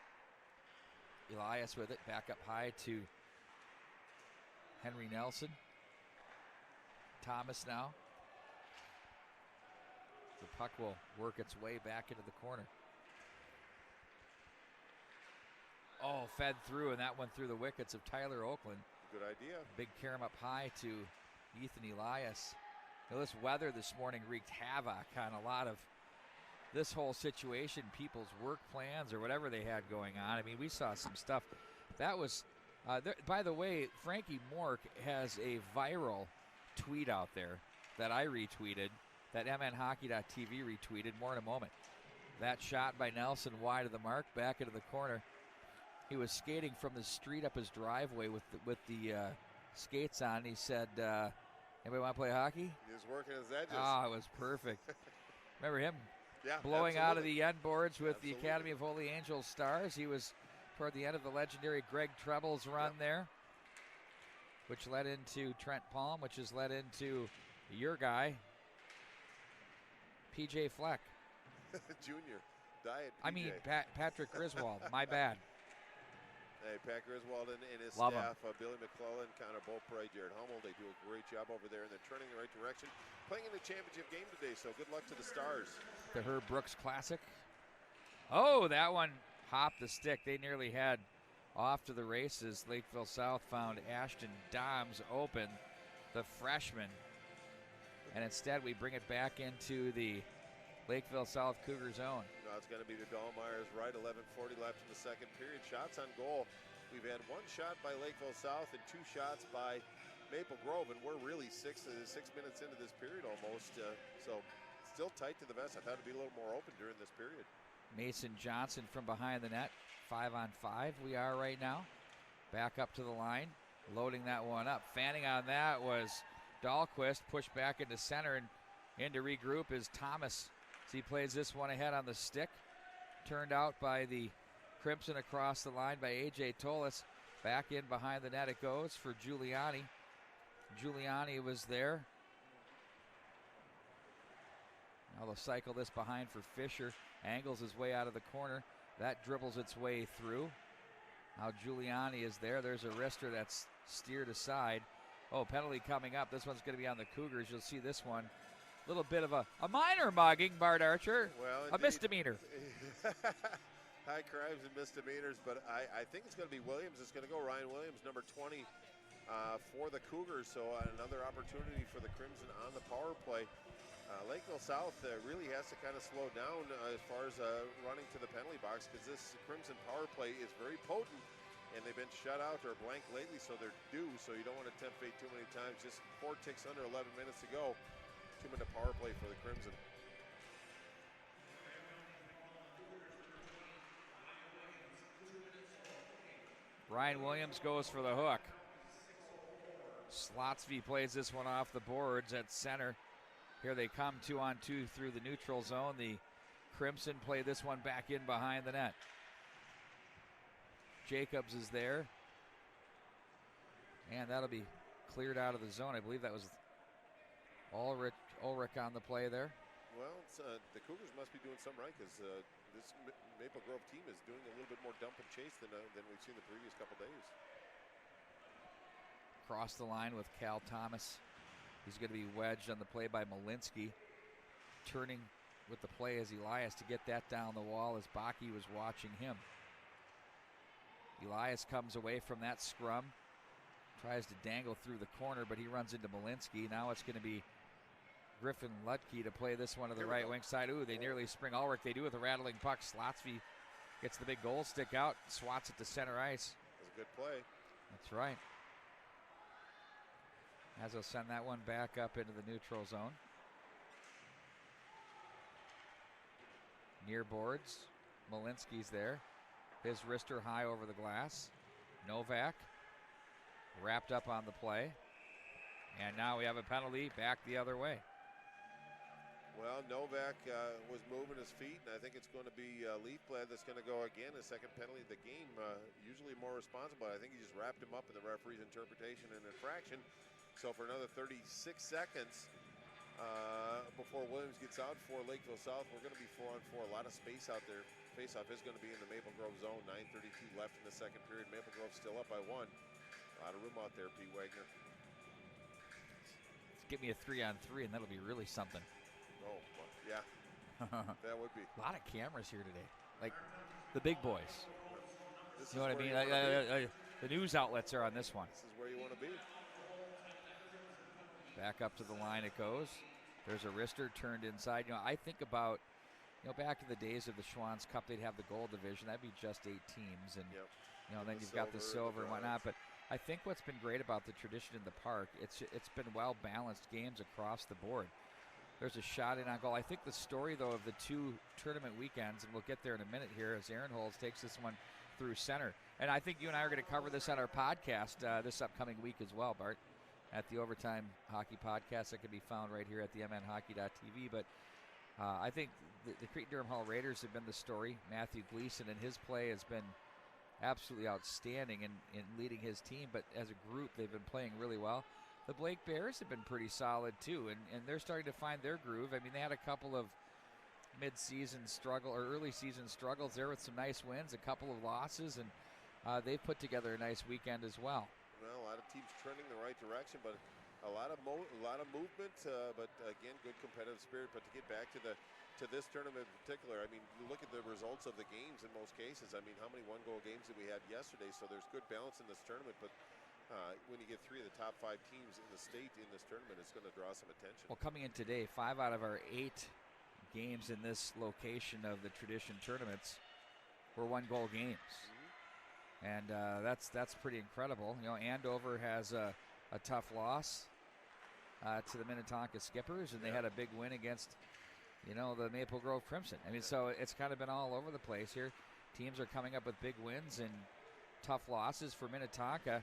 Elias with it, back up high to Henry Nelson. Thomas now. The puck will work its way back into the corner. Oh, fed through, and that went through the wickets of Tyler Oakland. Good idea. Big carom up high to Ethan Elias. Now, this weather this morning wreaked havoc on a lot of this whole situation, people's work plans or whatever they had going on. I mean, we saw some stuff. That was, by the way, Frankie Mork has a viral tweet out there that I retweeted, that mnhockey.tv retweeted. More in a moment. That shot by Nelson wide of the mark, back into the corner. He was skating from the street up his driveway with the skates on. He said, anybody want to play hockey? He was working his edges. Oh, it was perfect. Remember him absolutely. blowing out of the end boards with the Academy of Holy Angels Stars. He was toward the end of the legendary Greg Treble's run there, which led into Trent Palm, which has led into your guy, PJ Fleck. Junior. Diet PJ. I mean, Patrick Griswold. My bad. Hey, Pat Griswold and his Love staff, Billy McClellan, Connor Beaupre, Jared Hummel, they do a great job over there, and they're turning in the right direction, playing in the championship game today, so good luck to the Stars. The Herb Brooks Classic. Oh, that one hopped the stick. They nearly had off to the races. Lakeville South found Ashton Doms open, the freshman, and instead we bring it back into the Lakeville South Cougar zone. No, it's going to be the Dahlmeyers right. 11:40 left in the second period. Shots on goal. We've had one shot by Lakeville South and 2 shots by Maple Grove, and we're really 6 minutes into this period almost. So still tight to the vest. I thought it'd be a little more open during this period. Mason Johnson from behind the net. 5-on-5 we are right now. Back up to the line. Loading that one up. Fanning on that was Dahlquist. Pushed back into center, and in to regroup is Thomas. So he plays this one ahead on the stick. Turned out by the Crimson across the line by A.J. Tolis. Back in behind the net it goes for Giuliani. Giuliani was there. Now they'll cycle this behind for Fisher. Angles his way out of the corner. That dribbles its way through. Now Giuliani is there. There's a wrister that's steered aside. Oh, penalty coming up. This one's going to be on the Cougars. You'll see this one. Little bit of a minor mugging, Bart Archer. Well, a misdemeanor. High crimes and misdemeanors, but I think it's going to be Williams. It's going to go Ryan Williams, number 20 for the Cougars. So another opportunity for the Crimson on the power play. Lakeville South really has to kind of slow down as far as running to the penalty box, because this Crimson power play is very potent, and they've been shut out or blank lately, so they're due. So you don't want to tempt fate too many times. Just 4 ticks under 11 minutes to go. 2-minute power play for the Crimson. Ryan Williams goes for the hook. Slotsky plays this one off the boards at center. Here they come 2-on-2 through the neutral zone. The Crimson play this one back in behind the net. Jacobs is there. And that'll be cleared out of the zone. I believe that was Ulrich on the play there. Well, the Cougars must be doing something right, because this Maple Grove team is doing a little bit more dump and chase than we've seen the previous couple days. Across the line with Cal Thomas. He's going to be wedged on the play by Malinsky. Turning with the play as Elias to get that down the wall as Baki was watching him. Elias comes away from that scrum. Tries to dangle through the corner, but he runs into Malinsky. Now it's going to be Griffin Lutke to play this one to the right wing side. Ooh, they nearly spring Ulrich. They do with a rattling puck. Slotsky Gets the big goal stick out, swats it to center ice. That's a good play. That's right. As he'll send that one back up into the neutral zone. Near boards. Malinsky's there. His wrister high over the glass. Novak wrapped up on the play. And now we have a penalty back the other way. Well, Novak was moving his feet, and I think it's going to be Leafblad that's going to go again. The second penalty of the game, usually more responsible. I think he just wrapped him up in the referee's interpretation and infraction. So for another 36 seconds before Williams gets out for Lakeville South, we're going to be 4-on-4. A lot of space out there. Face-off is going to be in the Maple Grove zone. 9:32 left in the second period. Maple Grove still up by 1. A lot of room out there, Pete Wagner. Give me a 3-on-3, and that'll be really something. Oh, well, yeah, that would be. A lot of cameras here today, like the big boys. This you know what I mean? The news outlets are on this one. This is where you want to be. Back up to the line it goes. There's a wrister turned inside. You know, I think about, back to the days of the Schwann's Cup, they'd have the gold division. That'd be just 8 teams, and then you've got the silver and whatnot. But I think what's been great about the tradition in the park, it's been well-balanced games across the board. There's a shot in on goal. I think the story, though, of the 2 tournament weekends, and we'll get there in a minute here, as Aaron Holz takes this one through center. And I think you and I are going to cover this on our podcast this upcoming week as well, Bart, at the Overtime Hockey Podcast that can be found right here at the mnhockey.tv. But I think the Cretin-Durham Hall Raiders have been the story. Matthew Gleason and his play has been absolutely outstanding in leading his team. But as a group, they've been playing really well. The Blake Bears have been pretty solid, too, and they're starting to find their groove. I mean, they had a couple of mid-season struggle or early season struggles there with some nice wins, a couple of losses, and they've put together a nice weekend as well. Well, a lot of teams trending the right direction, but a lot of movement, but again, good competitive spirit. But to get back to this tournament in particular, I mean, you look at the results of the games in most cases. I mean, how many one-goal games did we have yesterday? So there's good balance in this tournament, but when you get 3 of the top 5 teams in the state in this tournament, it's going to draw some attention. Well, coming in today, 5 out of our 8 games in this location of the tradition tournaments were one-goal games. And that's pretty incredible. Andover has a tough loss to the Minnetonka Skippers, and they had a big win against, the Maple Grove Crimson. I mean, so it's kind of been all over the place here. Teams are coming up with big wins and tough losses. For Minnetonka,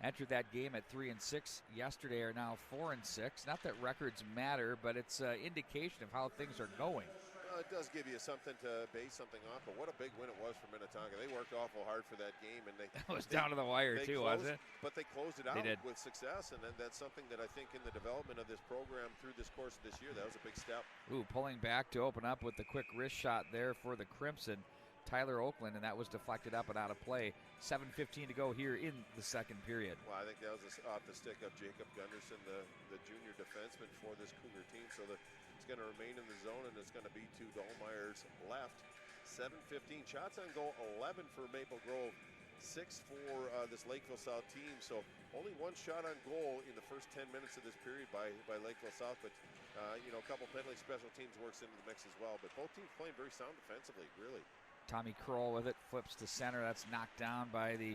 entered that game at 3-6 yesterday, are now 4-6. Not that records matter, but it's an indication of how things are going. Well, it does give you something to base something off, but what a big win it was for Minnetonka. They worked awful hard for that game, and that was down to the wire too, wasn't it? But they closed it out with success, and then that's something that I think in the development of this program through this course of this year, that was a big step. Ooh, pulling back to open up with the quick wrist shot there for the Crimson, Tyler Oakland, and that was deflected up and out of play. 7:15 to go here in the second period. Well, I think that was off the stick of Jacob Gunderson, the junior defenseman for this Cougar team. So it's going to remain in the zone, and it's going to be to Dahlmeier's left. 7:15 shots on goal, 11 for Maple Grove, 6 for this Lakeville South team. So only 1 shot on goal in the first 10 minutes of this period by Lakeville South. But a couple penalty special teams works into the mix as well. But both teams playing very sound defensively, really. Tommy Kroll with it, flips to center. That's knocked down by the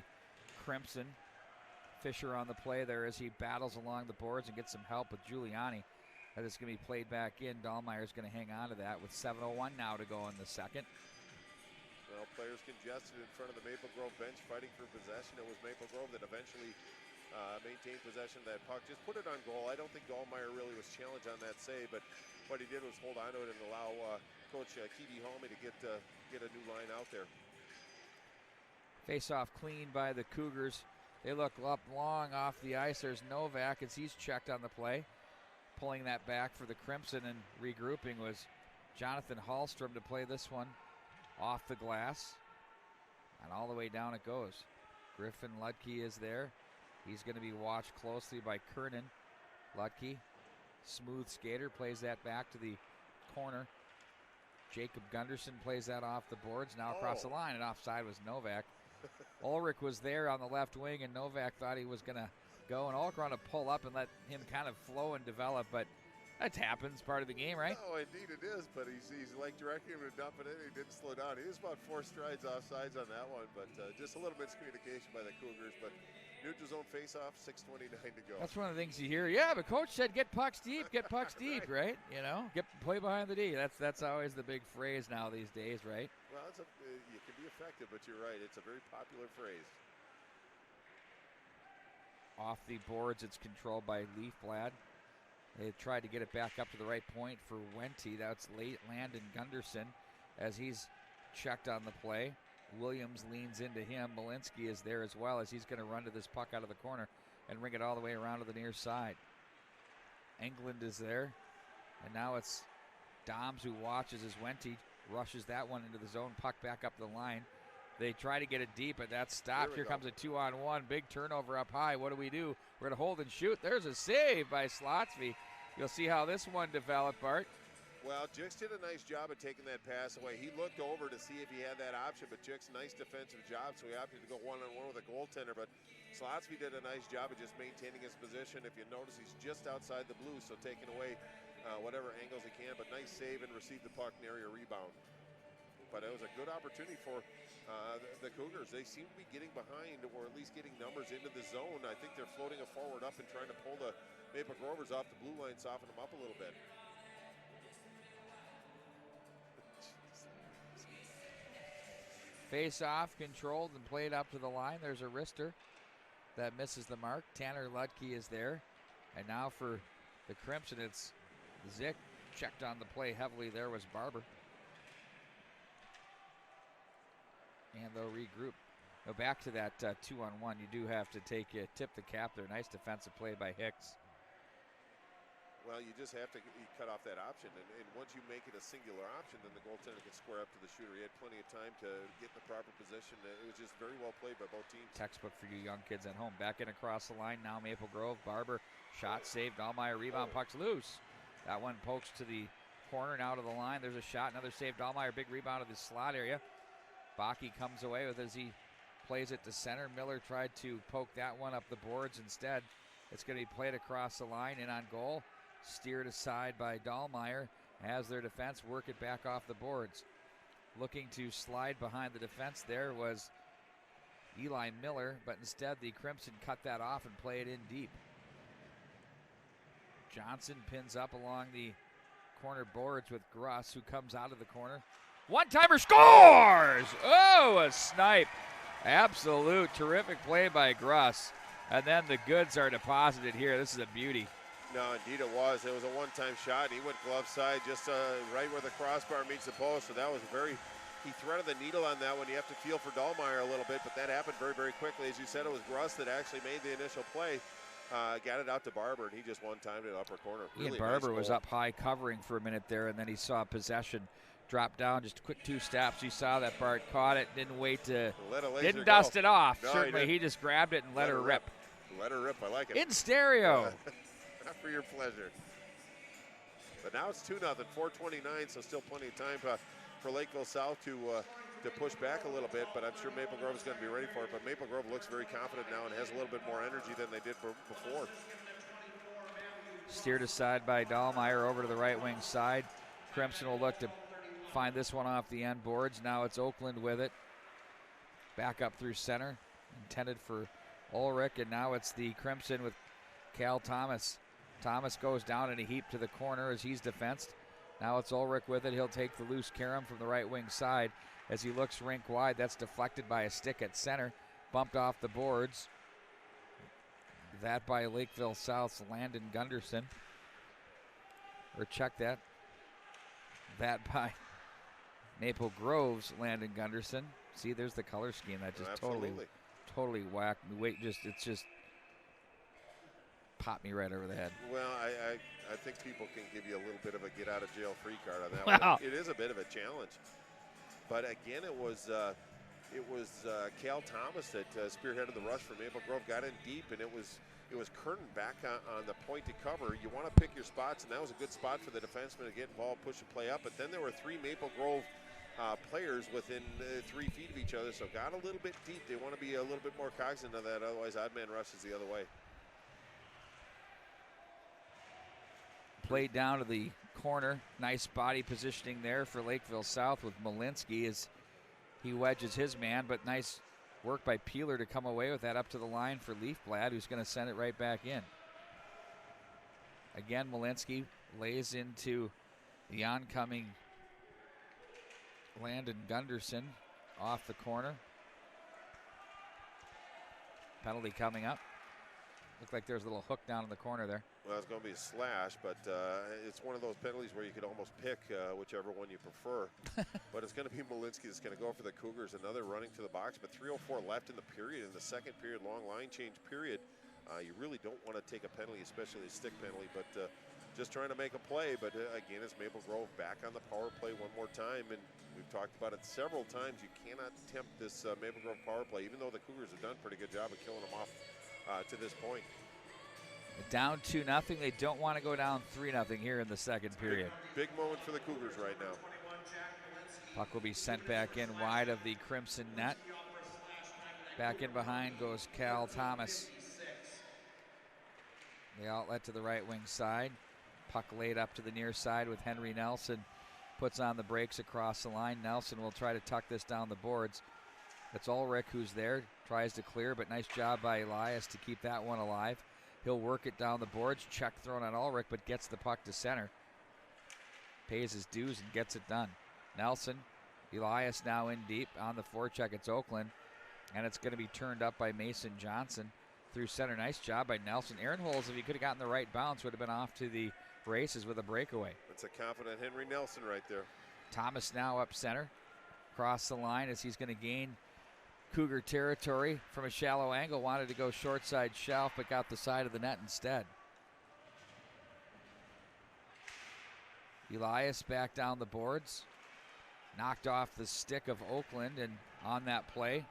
Crimson. Fisher on the play there as he battles along the boards and gets some help with Giuliani. That is going to be played back in. Dahlmeier's going to hang on to that with 7:01 now to go in the second. Well, players congested in front of the Maple Grove bench fighting for possession. It was Maple Grove that eventually maintained possession of that puck. Just put it on goal. I don't think Dahlmeier really was challenged on that save, but what he did was hold on to it and allow Coach Keedy Holme to get a new line out there. Face-off clean by the Cougars. They look up long off the ice. There's Novak as he's checked on the play. Pulling that back for the Crimson and regrouping was Jonathan Hallstrom to play this one off the glass. And all the way down it goes. Griffin Ludke is there. He's going to be watched closely by Kernan. Ludke, smooth skater, plays that back to the corner. Jacob Gunderson plays that off the boards, now across the line, and offside was Novak. Ulrich was there on the left wing, and Novak thought he was going to go, and Ulrich wanted to pull up and let him kind of flow and develop, but That happens, part of the game, right? Oh, indeed it is, but he's like directing him to dump it in. He didn't slow down. He was about 4 strides offsides on that one, but just a little miscommunication by the Cougars. But neutral zone face-off, 6:29 to go. That's one of the things you hear. Yeah, but coach said get pucks deep, get pucks deep, right? You know, play behind the D. That's always the big phrase now these days, right? Well, you can be effective, but you're right. It's a very popular phrase. Off the boards, it's controlled by Leafblad. They tried to get it back up to the right point for Wente. That's late Landon Gunderson as he's checked on the play. Williams leans into him. Malinsky is there as well as he's going to run to this puck out of the corner and ring it all the way around to the near side. England is there. And now it's Doms who watches as Wente rushes that one into the zone. Puck back up the line. They try to get it deep, but that's stopped. Here comes a 2-on-1. Big turnover up high. What do? We're going to hold and shoot. There's a save by Slotsky. You'll see how this one developed, Bart. Well, Jix did a nice job of taking that pass away. He looked over to see if he had that option, but Jix, nice defensive job, so he opted to go one-on-one with a goaltender. But Slotsky did a nice job of just maintaining his position. If you notice, he's just outside the blue, so taking away whatever angles he can, but nice save and received the puck near a rebound. But it was a good opportunity for the Cougars. They seem to be getting behind, or at least getting numbers into the zone. I think they're floating a forward up and trying to pull the Maple Grovers off the blue line, soften them up a little bit. Face off, controlled and played up to the line. There's a wrister that misses the mark. Tanner Ludke is there. And now for the Crimson, it's Zick. Checked on the play heavily. There was Barber. And they'll regroup. Now back to that 2-on-1. You do have to tip the cap there. Nice defensive play by Hicks. Well, you just have to cut off that option. And once you make it a singular option, then the goaltender can square up to the shooter. He had plenty of time to get in the proper position. It was just very well played by both teams. Textbook for you young kids at home. Back in across the line now. Maple Grove. Barber. Shot saved. Dahlmeyer rebound. Puck's loose. That one pokes to the corner and out of the line. There's a shot. Another save. Dahlmeyer. Big rebound of the slot area. Baki comes away with as he plays it to center. Miller tried to poke that one up the boards. Instead, it's going to be played across the line and on goal. Steered aside by Dahlmeyer as their defense work it back off the boards. Looking to slide behind the defense there was Eli Miller, but instead the Crimson cut that off and play it in deep. Johnson pins up along the corner boards with Gruss, who comes out of the corner. One-timer scores! Oh, a snipe. Absolute terrific play by Gruss. And then the goods are deposited here. This is a beauty. No, indeed it was. It was a one-time shot. He went glove side just right where the crossbar meets the post. So that was he threaded the needle on that one. You have to feel for Dahlmeyer a little bit, but that happened very, very quickly. As you said, it was Gruss that actually made the initial play. Got it out to Barber, and he just one-timed it upper corner. Really Barber nice was up high covering for a minute there, and then he saw possession drop down, just a quick 2 steps. You saw that Bart caught it, didn't wait to, didn't dust it off. No, certainly he just grabbed it and let her rip. Let her rip, I like it. In stereo. Not for your pleasure. But now it's 2-0, 4:29, so still plenty of time for Lakeville South to push back a little bit, but I'm sure Maple Grove is going to be ready for it. But Maple Grove looks very confident now and has a little bit more energy than they did before. Steered aside by Dahlmeyer over to the right wing side. Crimson will look to find this one off the end boards. Now it's Oakland with it. Back up through center, intended for Ulrich, and now it's the Crimson with Cal Thomas. Thomas goes down in a heap to the corner as he's defensed. Now it's Ulrich with it. He'll take the loose carom from the right wing side as he looks rink wide. That's deflected by a stick at center. Bumped off the boards. That by Lakeville South's Landon Gunderson. Or check that. That by Maple Grove's Landon Gunderson. See, there's the color scheme that just totally whacked me. It's just popped me right over the head. Well, I think people can give you a little bit of a get-out-of-jail-free card on that one. It is a bit of a challenge. But again, it was Cal Thomas that spearheaded the rush for Maple Grove, got in deep, and it was Curtin back on the point to cover. You want to pick your spots, and that was a good spot for the defenseman to get involved, push and play up. But then there were 3 Maple Grove players within 3 feet of each other, so got a little bit deep. They want to be a little bit more cognizant of that, otherwise odd man rushes the other way. Played down to the corner. Nice body positioning there for Lakeville South with Malinsky as he wedges his man, but nice work by Peeler to come away with that up to the line for Leafblad, who's going to send it right back in. Again, Malinsky lays into the oncoming Landon Gunderson off the corner. Penalty coming up. Looked like there's a little hook down in the corner there. Well, it's going to be a slash, but it's one of those penalties where you could almost pick whichever one you prefer. But it's going to be Malinsky that's going to go for the Cougars. Another running to the box, but 3:04 left in the period. In the second period, long line change period. You really don't want to take a penalty, especially a stick penalty, but just trying to make a play. But again, it's Maple Grove back on the power play one more time, and we've talked about it several times. You cannot tempt this Maple Grove power play, even though the Cougars have done a pretty good job of killing them off to this point. Down 2-0. They don't want to go down 3-0 here in the second period. Big moment for the Cougars right now. Puck will be sent back in wide of the Crimson net. Back in behind goes Cal Thomas. The outlet to the right wing side. Puck laid up to the near side with Henry Nelson. Puts on the brakes across the line. Nelson will try to tuck this down the boards. It's Ulrich who's there. Tries to clear, but nice job by Elias to keep that one alive. He'll work it down the boards. Check thrown on Ulrich, but gets the puck to center. Pays his dues and gets it done. Nelson, Elias now in deep. On the forecheck, it's Oakland. And it's going to be turned up by Mason Johnson through center. Nice job by Nelson. Aaron Holes, if he could have gotten the right bounce, would have been off to the races with a breakaway. It's a confident Henry Nelson right there. Thomas now up center. Across the line as he's going to gain Cougar territory from a shallow angle. Wanted to go short side shelf, but got the side of the net instead. Elias back down the boards. Knocked off the stick of Oakland, and on that play,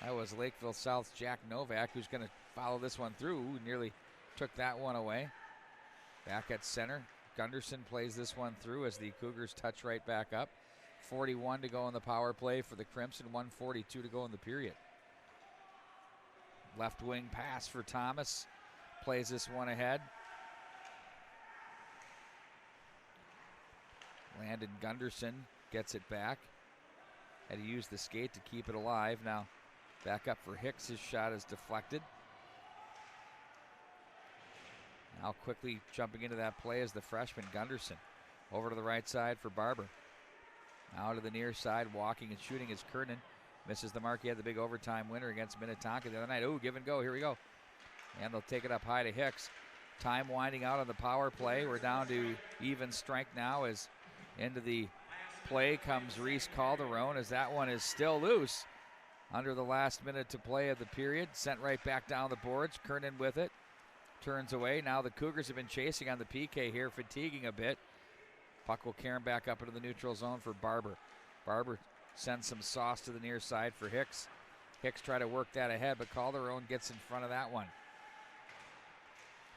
that was Lakeville South's Jack Novak, who's going to follow this one through. Ooh, nearly took that one away. Back at center, Gunderson plays this one through as the Cougars touch right back up. 41 to go in the power play for the Crimson, 1:42 to go in the period. Left wing pass for Thomas. Plays this one ahead. Landon Gunderson gets it back. Had to use the skate to keep it alive. Now back up for Hicks. His shot is deflected. Now quickly jumping into that play is the freshman Gunderson. Over to the right side for Barber. Now to the near side, walking and shooting is Kernan. Misses the mark. He had the big overtime winner against Minnetonka the other night. Oh, give and go. Here we go. And they'll take it up high to Hicks. Time winding out on the power play. We're down to even strength now as into the play comes Reese Calderon as that one is still loose. Under the last minute to play of the period. Sent right back down the boards. Kernan with it. Turns away. Now the Cougars have been chasing on the PK here, fatiguing a bit. Puck will carry him back up into the neutral zone for Barber. Barber sends some sauce to the near side for Hicks. Hicks try to work that ahead, but Calderon gets in front of that one.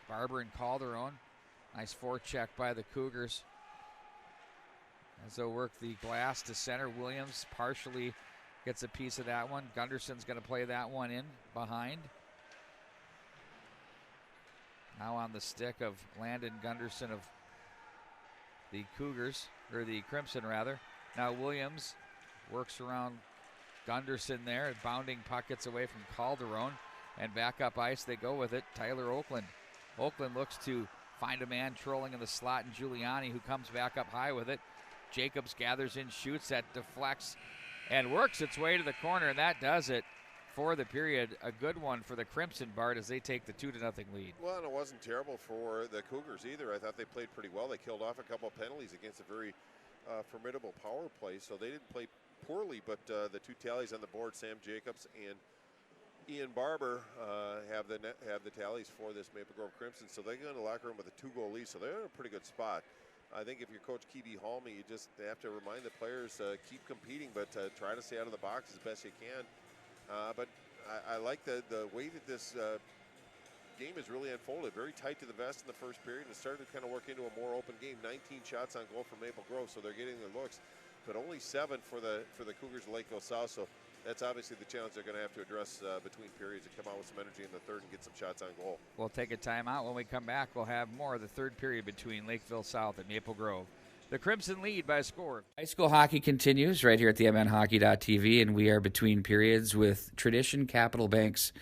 Barber and Calderon. Nice forecheck by the Cougars. As they'll work the glass to center. Williams partially gets a piece of that one. Gunderson's going to play that one in behind. Now on the stick of Landon Gunderson of the Cougars, or the Crimson rather. Now Williams works around Gunderson there. Bounding puck gets away from Calderon. And back up ice they go with it. Tyler Oakland. Oakland looks to find a man trolling in the slot, and Giuliani, who comes back up high with it. Jacobs gathers in, shoots, that deflects and works its way to the corner, and that does it for the period. A good one for the Crimson, Bart, as they take the 2-0 lead. Well, and it wasn't terrible for the Cougars either. I thought they played pretty well. They killed off a couple of penalties against a very formidable power play, so they didn't play poorly, but the two tallies on the board, Sam Jacobs and Ian Barber, have the tallies for this Maple Grove Crimson, so they go in the locker room with a 2-goal lead, so they're in a pretty good spot. I think if you're Coach Kibi Halme, you just have to remind the players keep competing, but try to stay out of the box as best you can. But I like the way that this game has really unfolded. Very tight to the vest in the first period, and it started to kind of work into a more open game. 19 shots on goal for Maple Grove, so they're getting their looks. but only 7 for the Cougars of Lakeville South. So that's obviously the challenge they're going to have to address between periods and come out with some energy in the third and get some shots on goal. We'll take a timeout. When we come back, we'll have more of the third period between Lakeville South and Maple Grove. The Crimson lead by a score. High school hockey continues right here at the MNHockey.tv, and we are between periods with Tradition Capital Bank's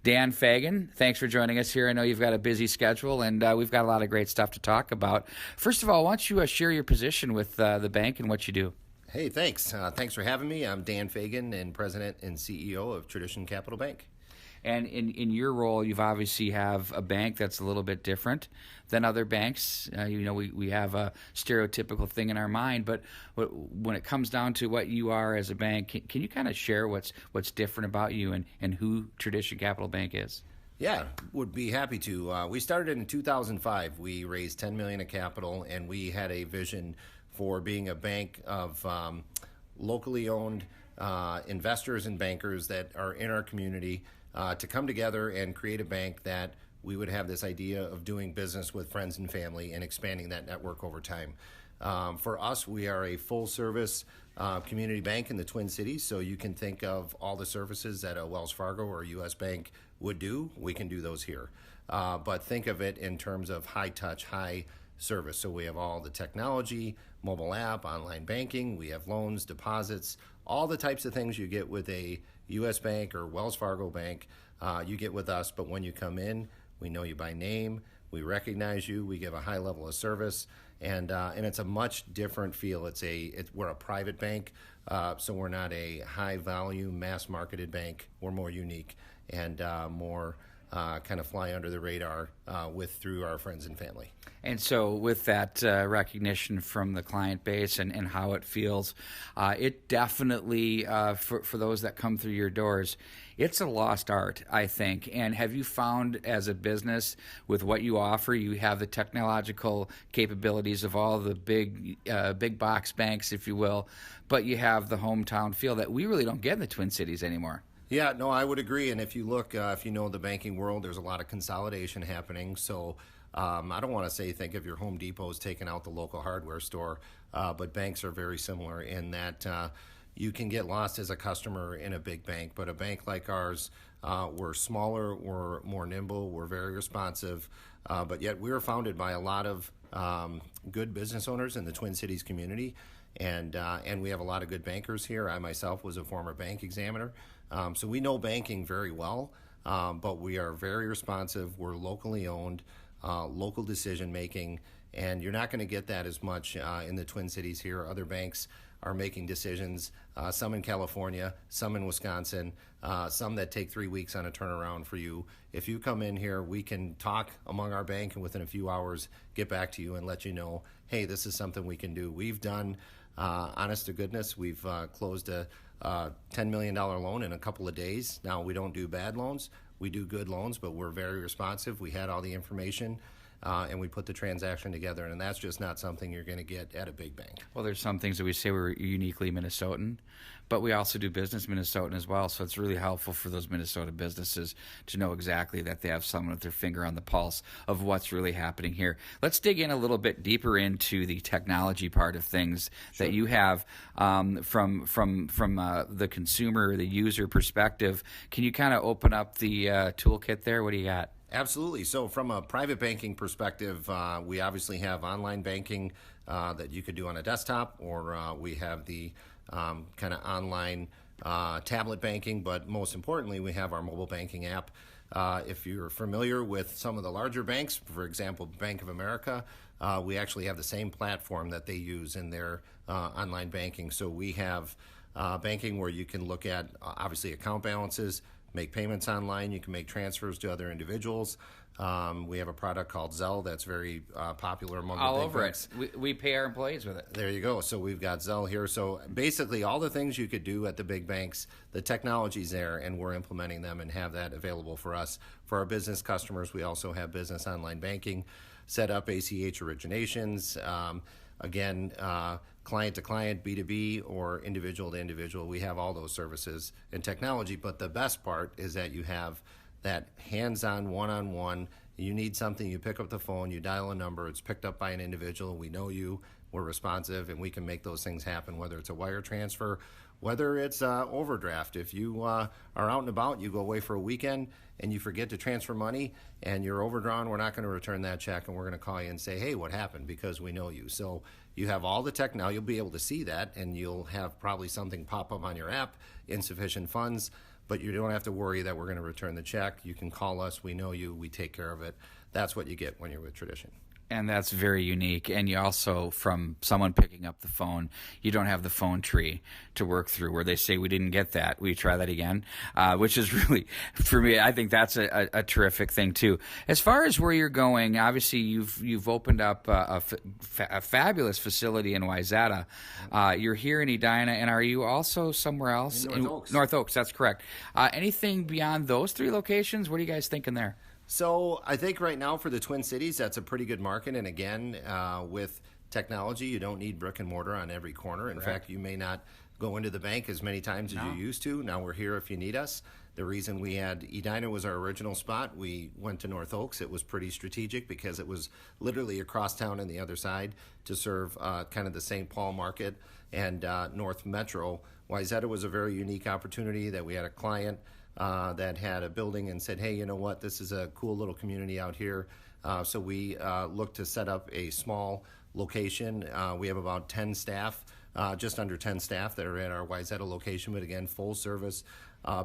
Dan Fagan. Thanks for joining us here. I know you've got a busy schedule, and we've got a lot of great stuff to talk about. First of all, why don't you share your position with the bank and what you do? Hey, thanks. Thanks for having me. I'm Dan Fagan, and President and CEO of Tradition Capital Bank. And in your role, you've obviously have a bank that's a little bit different than other banks. We have a stereotypical thing in our mind, but when it comes down to what you are as a bank, can you kind of share what's different about you and who Tradition Capital Bank is? Yeah, would be happy to. We started in 2005. We raised $10 million in capital, and we had a vision for being a bank of locally owned investors and bankers that are in our community to come together and create a bank that we would have this idea of doing business with friends and family and expanding that network over time. For us, we are a full-service community bank in the Twin Cities, so you can think of all the services that a Wells Fargo or a U.S. bank would do. We can do those here. But think of it in terms of high-touch, high service. So we have all the technology, mobile app, online banking. We have loans, deposits, all the types of things you get with a U.S. bank or Wells Fargo bank, you get with us. But when you come in, we know you by name, we recognize you, we give a high level of service, and it's a much different feel. We're a private bank, so we're not a high value mass marketed bank. We're more unique and more kind of fly under the radar through our friends and family. And so with that recognition from the client base and how it feels, it definitely, for those that come through your doors, it's a lost art, I think. And have you found as a business with what you offer, you have the technological capabilities of all the big box banks, if you will, but you have the hometown feel that we really don't get in the Twin Cities anymore. Yeah, no, I would agree. And if you look, if you know the banking world, there's a lot of consolidation happening. So I don't want to say think of your Home Depot's taking out the local hardware store, but banks are very similar in that you can get lost as a customer in a big bank. But a bank like ours, we're smaller, we're more nimble, we're very responsive, but yet we were founded by a lot of good business owners in the Twin Cities community. And we have a lot of good bankers here. I myself was a former bank examiner. So we know banking very well, but we are very responsive. We're locally owned, local decision making, and you're not going to get that as much in the Twin Cities here. Other banks are making decisions, some in California, some in Wisconsin, some that take 3 weeks on a turnaround for you. If you come in here, we can talk among our bank and within a few hours get back to you and let you know, hey, this is something we can do. We've done, honest to goodness, we've closed a $10 million loan in a couple of days. Now, we don't do bad loans. We do good loans, but we're very responsive. We had all the information, and we put the transaction together, and that's just not something you're going to get at a big bank. Well, there's some things that we say we're uniquely Minnesotan, but we also do business Minnesotan as well, so it's really helpful for those Minnesota businesses to know exactly that they have someone with their finger on the pulse of what's really happening here. Let's dig in a little bit deeper into the technology part of things that you have from the consumer, the user perspective. Can you kind of open up the toolkit there? What do you got? Absolutely. So from a private banking perspective, we obviously have online banking that you could do on a desktop, or we have the kind of online tablet banking, but most importantly, we have our mobile banking app. If you're familiar with some of the larger banks, for example, Bank of America, we actually have the same platform that they use in their online banking. So we have banking where you can look at, obviously, account balances, make payments online. You can make transfers to other individuals. We have a product called Zelle that's very popular among all the big over banks. it. We pay our employees with it. There you go. So we've got Zelle here. So basically all the things you could do at the big banks, the technology's there, and we're implementing them and have that available for us. For our business customers, we also have business online banking, set up ACH originations, client to client, B2B, or individual to individual. We have all those services and technology, but the best part is that you have that hands-on, one-on-one. You need something, you pick up the phone, you dial a number, it's picked up by an individual, we know you, we're responsive, and we can make those things happen, whether it's a wire transfer, whether it's overdraft. If you are out and about, you go away for a weekend and you forget to transfer money and you're overdrawn, we're not going to return that check, and we're going to call you and say, hey, what happened? Because we know you. So you have all the tech now. You'll be able to see that, and you'll have probably something pop up on your app, insufficient funds, but you don't have to worry that we're going to return the check. You can call us. We know you. We take care of it. That's what you get when you're with Tradition. And that's very unique. And you also, from someone picking up the phone, you don't have the phone tree to work through where they say, we didn't get that. Will you try that again? Which is really, for me, I think that's a terrific thing too. As far as where you're going, obviously you've opened up a fabulous facility in Wayzata. You're here in Edina, and are you also somewhere else? In North Oaks. North Oaks, that's correct. Anything beyond those 3 locations? What are you guys thinking there? So I think right now for the Twin Cities, that's a pretty good market. And again, with technology, you don't need brick and mortar on every corner. In fact, you may not go into the bank as many times as you used to. Now we're here if you need us. The reason we had Edina was our original spot. We went to North Oaks. It was pretty strategic because it was literally across town on the other side to serve kind of the St. Paul market and North Metro. Wayzata was a very unique opportunity that we had a client that had a building and said, hey, you know what, this is a cool little community out here. So we looked to set up a small location. We have about 10 staff, just under 10 staff that are at our Wayzata location, but again, full service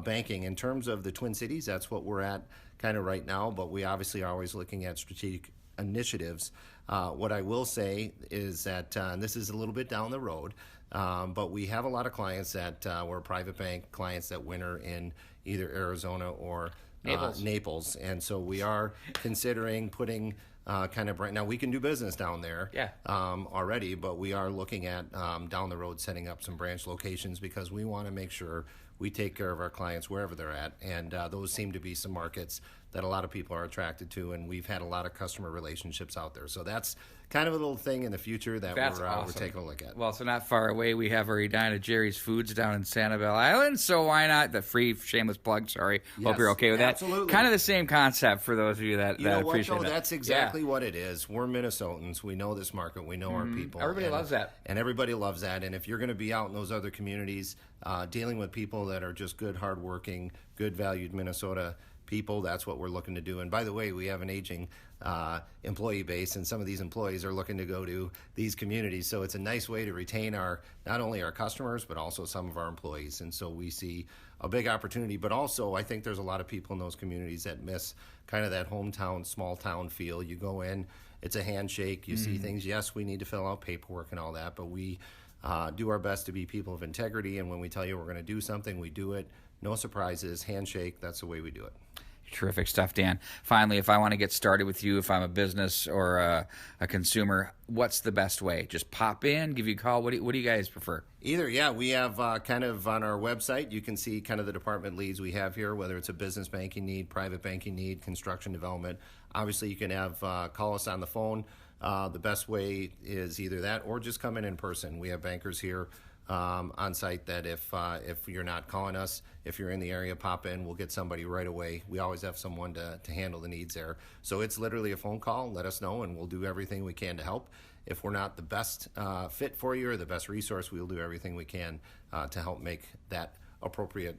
banking. In terms of the Twin Cities, that's what we're at kind of right now, but we obviously are always looking at strategic initiatives. What I will say is that, and this is a little bit down the road, but we have a lot of clients that we're a private bank, clients that winter in either Arizona or Naples. And so we are considering putting kind of right now, we can do business down there already, but we are looking at down the road setting up some branch locations because we want to make sure we take care of our clients wherever they're at. And those seem to be some markets that a lot of people are attracted to, and we've had a lot of customer relationships out there. So that's kind of a little thing in the future that we're taking a look at. Well, so not far away, we have our Edina Jerry's Foods down in Sanibel Island, so why not? The free shameless plug, sorry. Yes, hope you're okay with that. Absolutely. Kind of the same concept for those of you that You know what, appreciate though? that. That's exactly what it is. We're Minnesotans. We know this market. We know our people. Everybody loves that. And everybody loves that. And if you're going to be out in those other communities dealing with people that are just good, hardworking, good, valued Minnesota people, that's what we're looking to do. And by the way, we have an aging employee base, and some of these employees are looking to go to these communities. So it's a nice way to retain not only our customers, but also some of our employees. And so we see a big opportunity. But also, I think there's a lot of people in those communities that miss kind of that hometown, small town feel. You go in, it's a handshake, you see things. Yes, we need to fill out paperwork and all that, but we do our best to be people of integrity. And when we tell you we're going to do something, we do it. No surprises, handshake, that's the way we do it. Terrific stuff, Dan. Finally, if I want to get started with you, if I'm a business or a consumer, what's the best way? Just pop in, give you a call? What do you guys prefer? Either, yeah. We have kind of on our website, you can see kind of the department leads we have here, whether it's a business banking need, private banking need, construction development. Obviously, you can have call us on the phone. The best way is either that or just come in person. We have bankers here on site that if you're not calling us, if you're in the area, pop in, we'll get somebody right away. We always have someone to handle the needs there. So it's literally a phone call, let us know, and we'll do everything we can to help. If we're not the best fit for you or the best resource, we'll do everything we can to help make that appropriate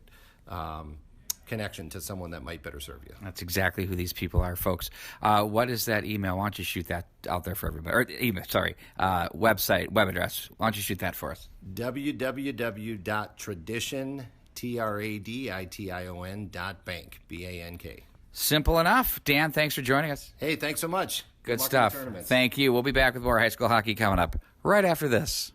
connection to someone that might better serve you. That's exactly who these people are, folks. What is that email? Why don't you shoot that out there for everybody? Or email, sorry, website, web address. Why don't you shoot that for us? www.tradition.bank, B-A-N-K. Simple enough. Dan, thanks for joining us. Hey, thanks so much. Good luck stuff. in the tournaments. Thank you. We'll be back with more high school hockey coming up right after this.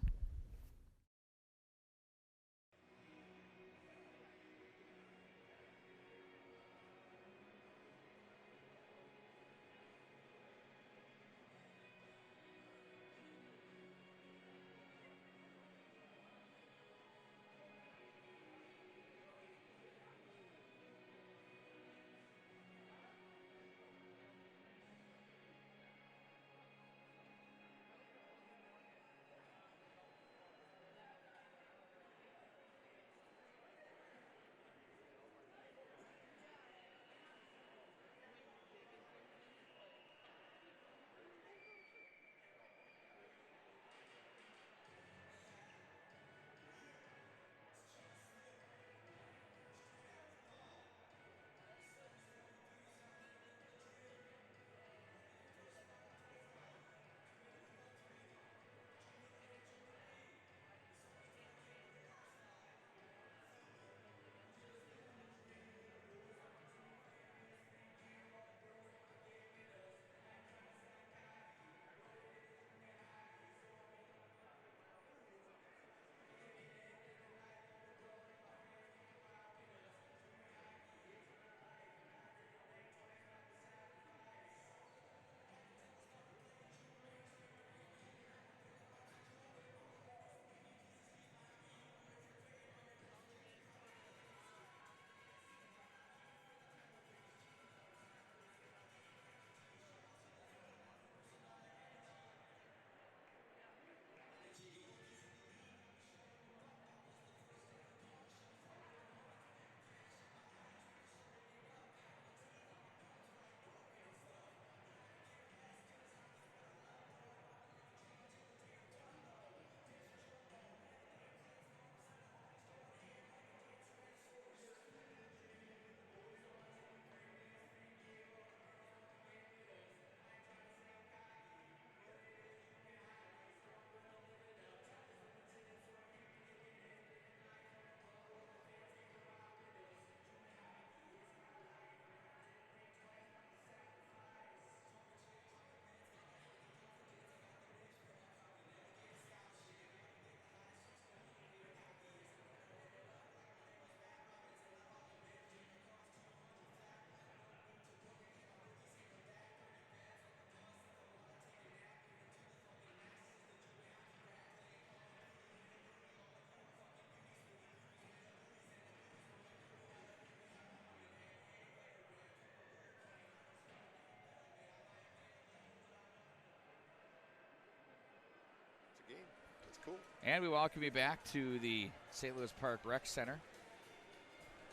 Cool. And we welcome you back to the St. Louis Park Rec Center.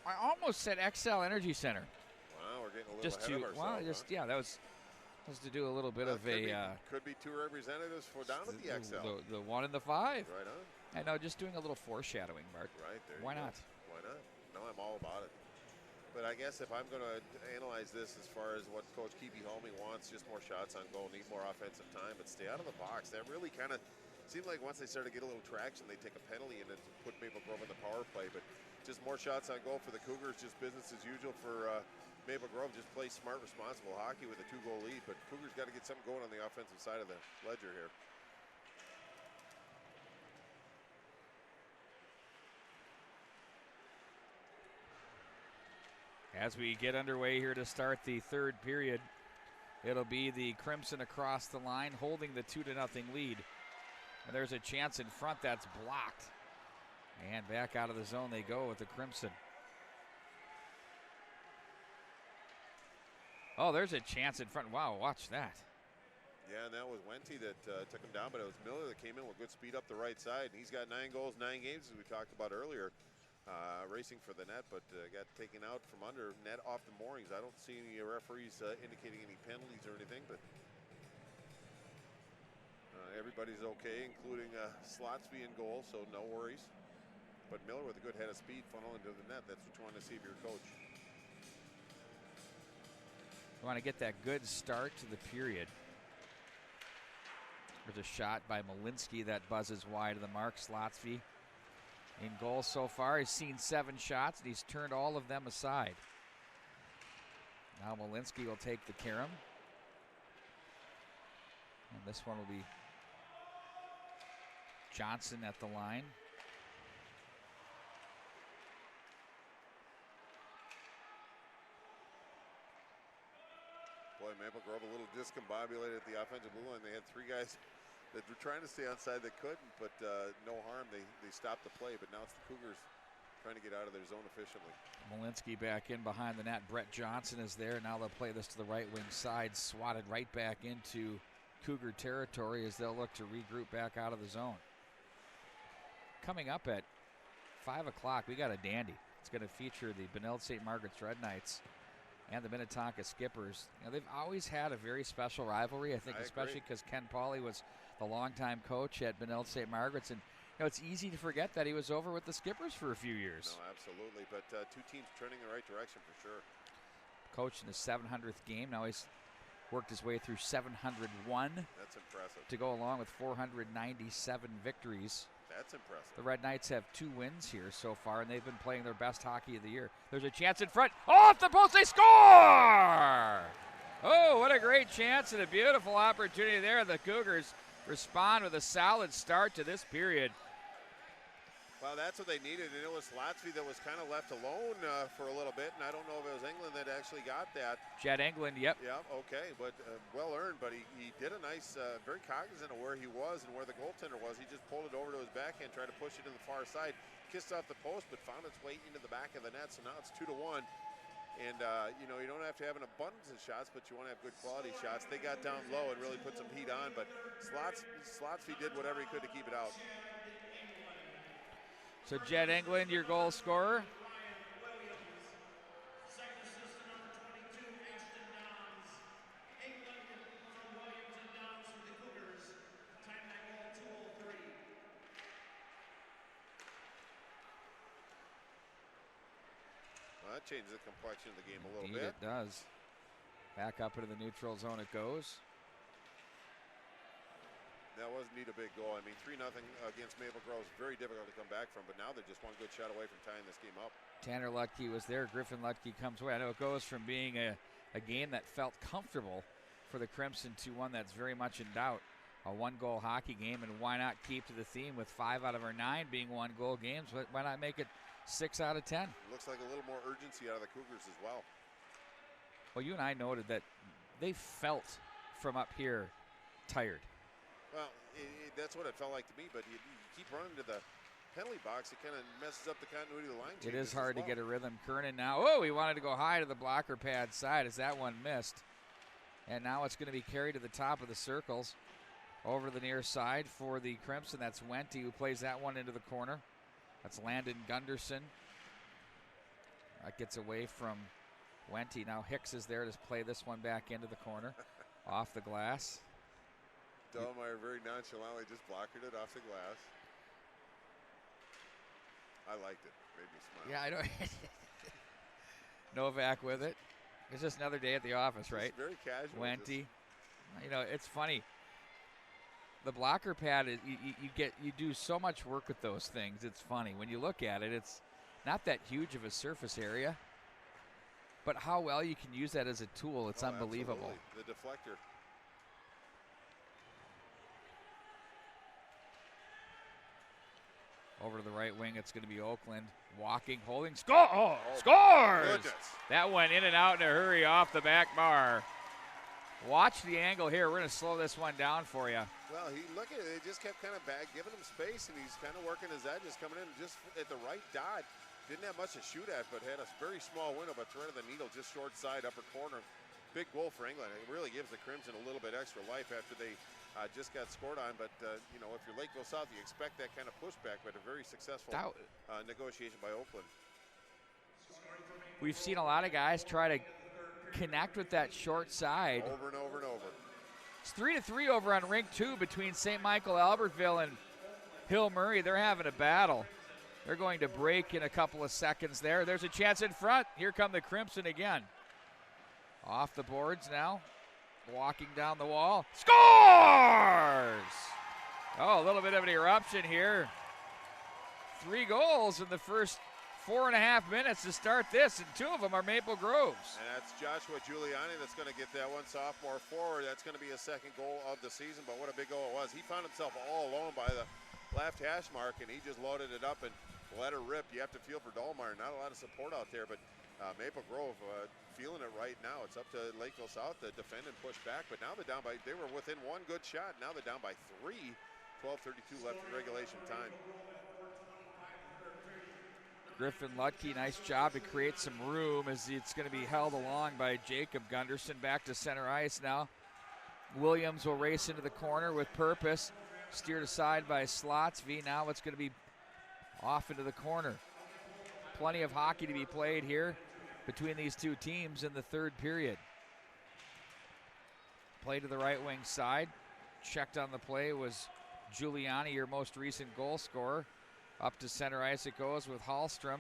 I almost said XL Energy Center. Wow, we're getting a little ahead of ourselves. Yeah, that was to do a little bit of could be 2 representatives for down at the XL. The 1 and the 5. Right on. I know, just doing a little foreshadowing, Mark. Right there. Why not? Why not? No, I'm all about it. But I guess if I'm going to analyze this as far as what Coach Keepy Holming wants, just more shots on goal, need more offensive time, but stay out of the box. That really kind of seemed like once they started to get a little traction, they take a penalty and then put Maple Grove in the power play. But just more shots on goal for the Cougars, just business as usual for Maple Grove. Just play smart, responsible hockey with a 2-goal lead. But Cougars got to get something going on the offensive side of the ledger here. As we get underway here to start the third period, it'll be the Crimson across the line holding the 2-0 lead. And there's a chance in front that's blocked. And back out of the zone they go with the Crimson. Oh, there's a chance in front. Wow, watch that. Yeah, and that was Wente that took him down, but it was Miller that came in with good speed up the right side. And he's got 9 goals, 9 games, as we talked about earlier. Racing for the net, but got taken out from under net off the moorings. I don't see any referees indicating any penalties or anything, but everybody's okay, including Slotsby in goal, so no worries. But Miller with a good head of speed funnel into the net. That's what you want to see of your coach. You want to get that good start to the period. There's a shot by Malinsky that buzzes wide of the mark. Slotsby in goal so far. He's seen 7 shots, and he's turned all of them aside. Now Malinsky will take the carom. And this one will be Johnson at the line. Boy, Maple Grove a little discombobulated at the offensive blue line. They had 3 guys that were trying to stay onside. They couldn't, but no harm. They stopped the play, but now it's the Cougars trying to get out of their zone efficiently. Malinsky back in behind the net. Brett Johnson is there. Now they'll play this to the right wing side, swatted right back into Cougar territory as they'll look to regroup back out of the zone. Coming up at 5 o'clock, we got a dandy. It's going to feature the Benilde St. Margaret's Red Knights and the Minnetonka Skippers. You know, they've always had a very special rivalry, I think, especially because Ken Pauley was the longtime coach at Benilde St. Margaret's. And you know, it's easy to forget that he was over with the Skippers for a few years. No, absolutely. But 2 teams trending in the right direction for sure. Coached in his 700th game. Now he's worked his way through 701. That's impressive. To go along with 497 victories. That's impressive. The Red Knights have 2 wins here so far, and they've been playing their best hockey of the year. There's a chance in front. Off the post, they score! Oh, what a great chance and a beautiful opportunity there. The Cougars respond with a solid start to this period. Well, that's what they needed, and it was Slotsby that was kind of left alone for a little bit, and I don't know if it was England that actually got that. Jed England, yep. Yeah, okay, but well earned, but he did a nice, very cognizant of where he was and where the goaltender was. He just pulled it over to his backhand, tried to push it to the far side, kissed off the post, but found its way into the back of the net, so now it's 2-1. And, you know, you don't have to have an abundance of shots, but you want to have good quality shots. They got down low and really put some heat on, but Slotsby did whatever he could to keep it out. So Jed England, your goal scorer. Well, that changes the complexion of the game a little Indeed bit. It does. Back up into the neutral zone it goes. That was indeed a big goal. I mean, 3-0 against Maple Grove is very difficult to come back from, but now they're just one good shot away from tying this game up. Tanner Lutke was there. Griffin Lutke comes away. I know it goes from being a game that felt comfortable for the Crimson to one that's very much in doubt. A 1-goal hockey game, and why not keep to the theme with 5 out of our 9 being 1-goal games? Why not make it 6 out of 10? Looks like a little more urgency out of the Cougars as well. Well, you and I noted that they felt from up here tired. Well, that's what it felt like to me, but you keep running to the penalty box, it kind of messes up the continuity of the line. It is hard to get a rhythm. Kernan now, oh, he wanted to go high to the blocker pad side as that one missed. And now it's going to be carried to the top of the circles. Over to the near side for the Crimson. That's Wente who plays that one into the corner. That's Landon Gunderson. That gets away from Wente. Now Hicks is there to play this one back into the corner. Off the glass. Dahlmeyer very nonchalantly just blockered it off the glass. I liked it. Made me smile. Yeah, I know. Novak with it. It's just another day at the office, right? It's very casual. Wente. You know, it's funny. The blocker pad is you do so much work with those things. It's funny when you look at it. It's not that huge of a surface area, but how well you can use that as a tool, it's unbelievable. Absolutely. The deflector. Over to the right wing, it's going to be Oakland. Walking, holding, score! Oh, scores! Goodness. That went in and out in a hurry off the back bar. Watch the angle here. We're going to slow this one down for you. Well, look at it. They just kept kind of giving him space, and he's kind of working his edges, coming in just at the right dot. Didn't have much to shoot at, but had a very small window, but threaded the needle just short side, upper corner. Big goal for England. It really gives the Crimson a little bit extra life after they just got scored on. But, you know, if you're Lakeville South, you expect that kind of pushback, but a very successful negotiation by Oakland. We've seen a lot of guys try to connect with that short side. Over and over and over. It's 3-3 over on rink 2 between St. Michael Albertville and Hill Murray. They're having a battle. They're going to break in a couple of seconds there. There's a chance in front. Here come the Crimson again. Off the boards now. Walking down the wall. Scores! Oh, a little bit of an eruption here. 3 goals in the first 4.5 minutes to start this, and 2 of them are Maple Groves. And that's Joshua Giuliani that's going to get that one, sophomore forward. That's going to be his second goal of the season, but what a big goal it was. He found himself all alone by the left hash mark, and he just loaded it up and let her rip. You have to feel for Dahlmeyer. Not a lot of support out there, but Maple Grove feeling it right now. It's up to Lakeville South to defend and push back, but now they're down by, they were within 1 good shot. Now they're down by 3. 12:32 left in regulation time. Griffin Lutke, nice job to create some room as it's going to be held along by Jacob Gunderson. Back to center ice now. Williams will race into the corner with purpose. Steered aside by Slotsby. Now it's going to be off into the corner. Plenty of hockey to be played here between these two teams in the third period. Play to the right wing side. Checked on the play was Giuliani, your most recent goal scorer. Up to center ice it goes with Hallstrom.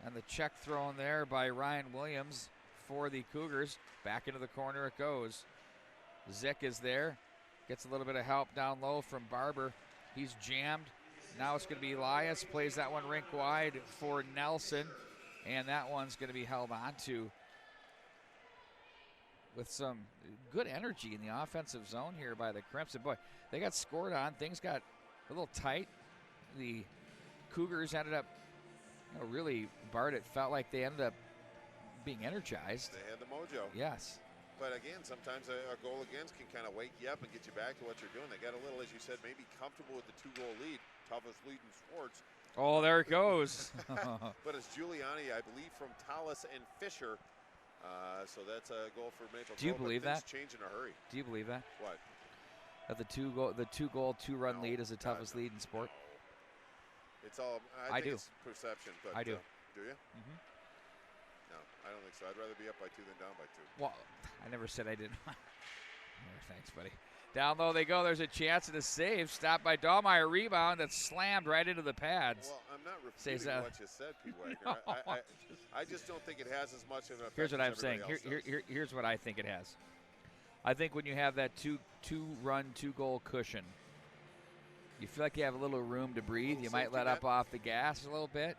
And the check thrown there by Ryan Williams for the Cougars. Back into the corner it goes. Zick is there. Gets a little bit of help down low from Barber. He's jammed. Now it's going to be Elias. Plays that one rink wide for Nelson. And that one's going to be held on to with some good energy in the offensive zone here by the Crimson. Boy, they got scored on. Things got a little tight. The Cougars ended up, really, Bart, it felt like they ended up being energized. They had the mojo. Yes. But again, sometimes a goal against can kind of wake you up and get you back to what you're doing. They got a little, as you said, maybe comfortable with the 2-goal lead. Toughest lead in sports. Oh, there it goes. But it's Giuliani, I believe, from Tallis and Fisher. So that's a goal for Maple Grove. Do you believe that? Change in a hurry. Do you believe that? What? That the 2-goal, 2-run lead is the toughest lead in sport? It's all, I think it's perception. But, I do. Do you? Mm-hmm. No, I don't think so. I'd rather be up by 2 than down by 2. Well, I never said I didn't. Thanks, buddy. Down low they go. There's a chance at a save. Stopped by Dahlmeyer. Rebound that's slammed right into the pads. Well, I'm not repeating what you said, Pete Wagner. No. I just don't think it has as much of an effect. Here's what as I'm saying. Here's what I think it has. I think when you have that two-run, 2-goal cushion, you feel like you have a little room to breathe. You might let up off the gas a little bit,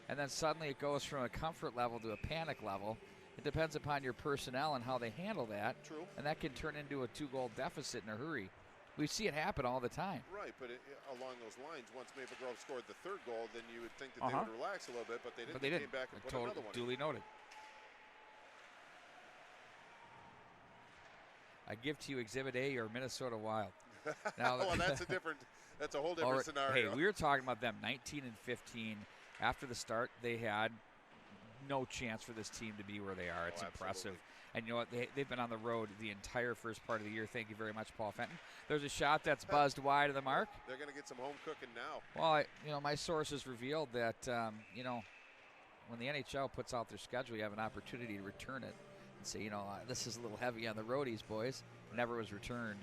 and then suddenly it goes from a comfort level to a panic level. It depends upon your personnel and how they handle that. True. And that can turn into a 2-goal deficit in a hurry. We see it happen all the time. Right, but along those lines, once Maple Grove scored the 3rd goal, then you would think that they would relax a little bit, but they didn't. They came back and put another one duly in. noted. I give to you Exhibit A or Minnesota Wild. Now, well, that's a whole different scenario. Hey, we were talking about them 19 and 15. After the start, they had no chance for this team to be where they are. It's impressive. And you know what? They've been on the road the entire first part of the year. Thank you very much, Paul Fenton. There's a shot that's buzzed wide of the mark. They're going to get some home cooking now. Well, my sources revealed that, when the NHL puts out their schedule, you have an opportunity to return it and say, this is a little heavy on the roadies, boys. Never was returned.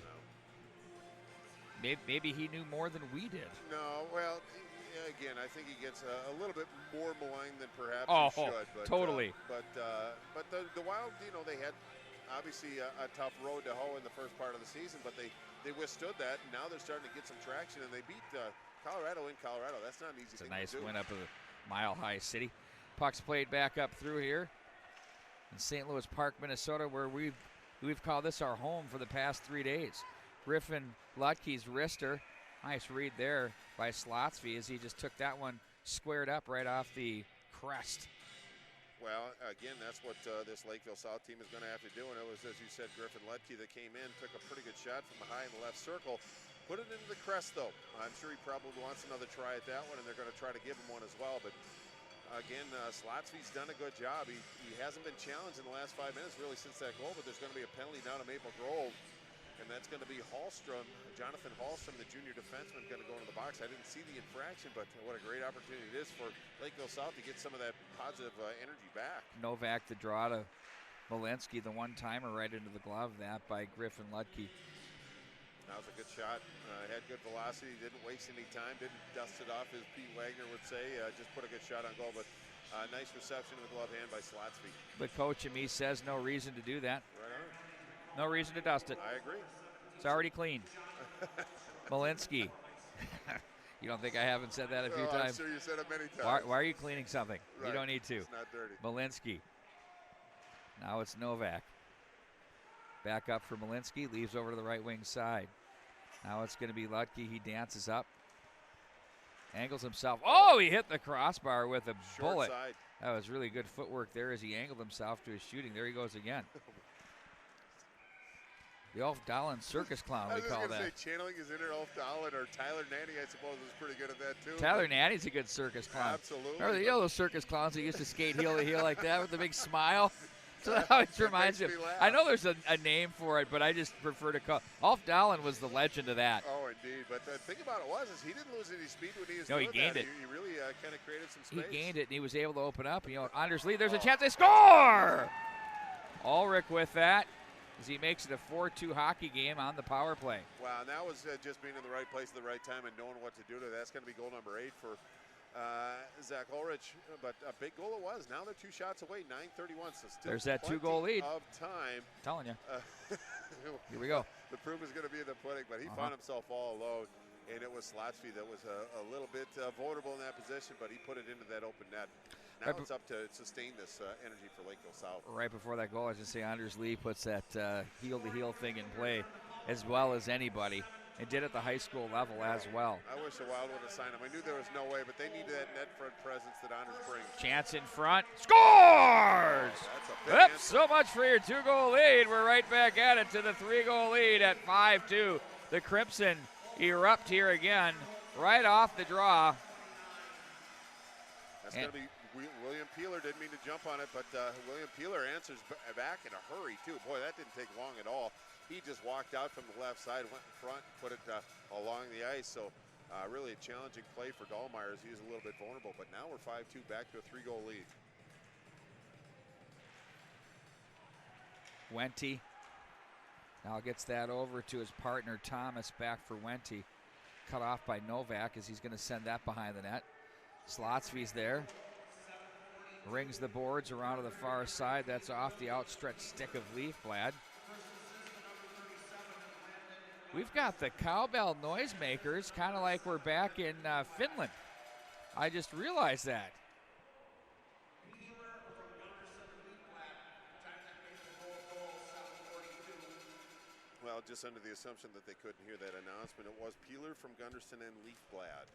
No. Maybe he knew more than we did. No, well, again, I think he gets a little bit more maligned than perhaps he should. But, totally. But the Wild, they had obviously a tough road to hoe in the first part of the season, but they withstood that, and now they're starting to get some traction, and they beat Colorado in Colorado. That's not an easy thing to do. It's a nice win up of Mile High City. Puck's played back up through here in St. Louis Park, Minnesota, where we've called this our home for the past 3 days. Griffin Lutke's wrister. Nice read there by Slotsky as he just took that one squared up right off the crest. Well, again, that's what this Lakeville South team is going to have to do. And it was, as you said, Griffin Lutke that came in, took a pretty good shot from behind the left circle, put it into the crest, though. I'm sure he probably wants another try at that one, and they're going to try to give him one as well. But again, Slotsky's done a good job. He hasn't been challenged in the last 5 minutes, really, since that goal. But there's going to be a penalty down to Maple Grove. And that's going to be Hallstrom, Jonathan Hallstrom, the junior defenseman, going to go into the box. I didn't see the infraction, but what a great opportunity it is for Lakeville South to get some of that positive energy back. Novak, the draw to Malinsky, the one-timer right into the glove, that by Griffin Lutke. That was a good shot. Had good velocity, didn't waste any time, didn't dust it off, as Pete Wagner would say. Just put a good shot on goal, but nice reception in the glove hand by Slotsky. But coach and me says no reason to do that. Right on. No reason to dust it. I agree. It's already clean. Malinsky. You don't think I haven't said that a few times? I'm sure you said it many times. Why are you cleaning something? Right. You don't need to. It's not dirty. Malinsky. Now it's Novak. Back up for Malinsky. Leaves over to the right wing side. Now it's going to be Lutke. He dances up. Angles himself. Oh, he hit the crossbar with a bullet. Side. That was really good footwork there as he angled himself to his shooting. There he goes again. The Ulf Dahlen circus clown, we call that. I was going to say, channeling his inner Ulf Dahlen, or Tyler Natty, I suppose, is pretty good at that, too. Tyler Natty's a good circus clown. Absolutely. Remember those circus clowns that used to skate heel to heel like that with the big smile? So that always reminds me. I know there's a name for it, but I just prefer to call. Ulf Dahlen was the legend of that. Oh, indeed. But the thing about it is he didn't lose any speed when he was doing that. No, he gained it. He really kind of created some space. He gained it, and he was able to open up. Anders Lee, there's a chance they score! Ulrich with that, as he makes it a 4-2 hockey game on the power play. Wow, and that was just being in the right place at the right time and knowing what to do to that. That's going to be goal number 8 for Zach Ulrich, but a big goal it was. Now they're 2 shots away, 9:31. So still there's that 2-goal lead. Of time. I'm telling you. Here we go. The proof is going to be in the pudding, but he found himself all alone, and it was Slotsky that was a little bit vulnerable in that position, but he put it into that open net. Now it's up to sustain this energy for Lakeville South. Right before that goal, I was going to say Anders Lee puts that heel-to-heel thing in play as well as anybody. And did at the high school level as well. I wish the Wild would have signed him. I knew there was no way, but they needed that net front presence that Anders brings. Chance in front. Scores! That's Oops, so much for your 2-goal lead. We're right back at it to the 3-goal lead at 5-2. The Crimson erupt here again, right off the draw. That's going to be William Peeler. Didn't mean to jump on it, but William Peeler answers back in a hurry, too. Boy, that didn't take long at all. He just walked out from the left side, went in front, put it along the ice. So really a challenging play for Dahlmeyer as he was a little bit vulnerable. But now we're 5-2 back to a 3-goal lead. Wente now gets that over to his partner Thomas, back for Wente. Cut off by Novak as he's going to send that behind the net. Slotsky's there. Rings the boards around to the far side. That's off the outstretched stick of Leafblad. We've got the cowbell noisemakers, kind of like we're back in Finland. I just realized that. Well, just under the assumption that they couldn't hear that announcement, it was Peeler from Gunderson and Leafblad.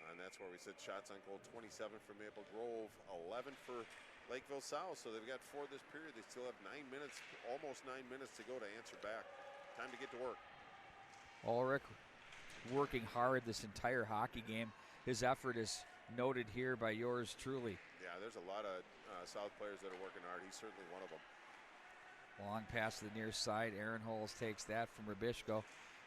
And that's where we said shots on goal, 27 for Maple Grove, 11 for Lakeville South. So they've got 4 this period. They still have 9 minutes, almost 9 minutes to go to answer back. Time to get to work. Ulrich working hard this entire hockey game. His effort is noted here by yours truly. Yeah, there's a lot of South players that are working hard. He's certainly one of them. Long pass to the near side. Aaron Holes takes that from Rubishko.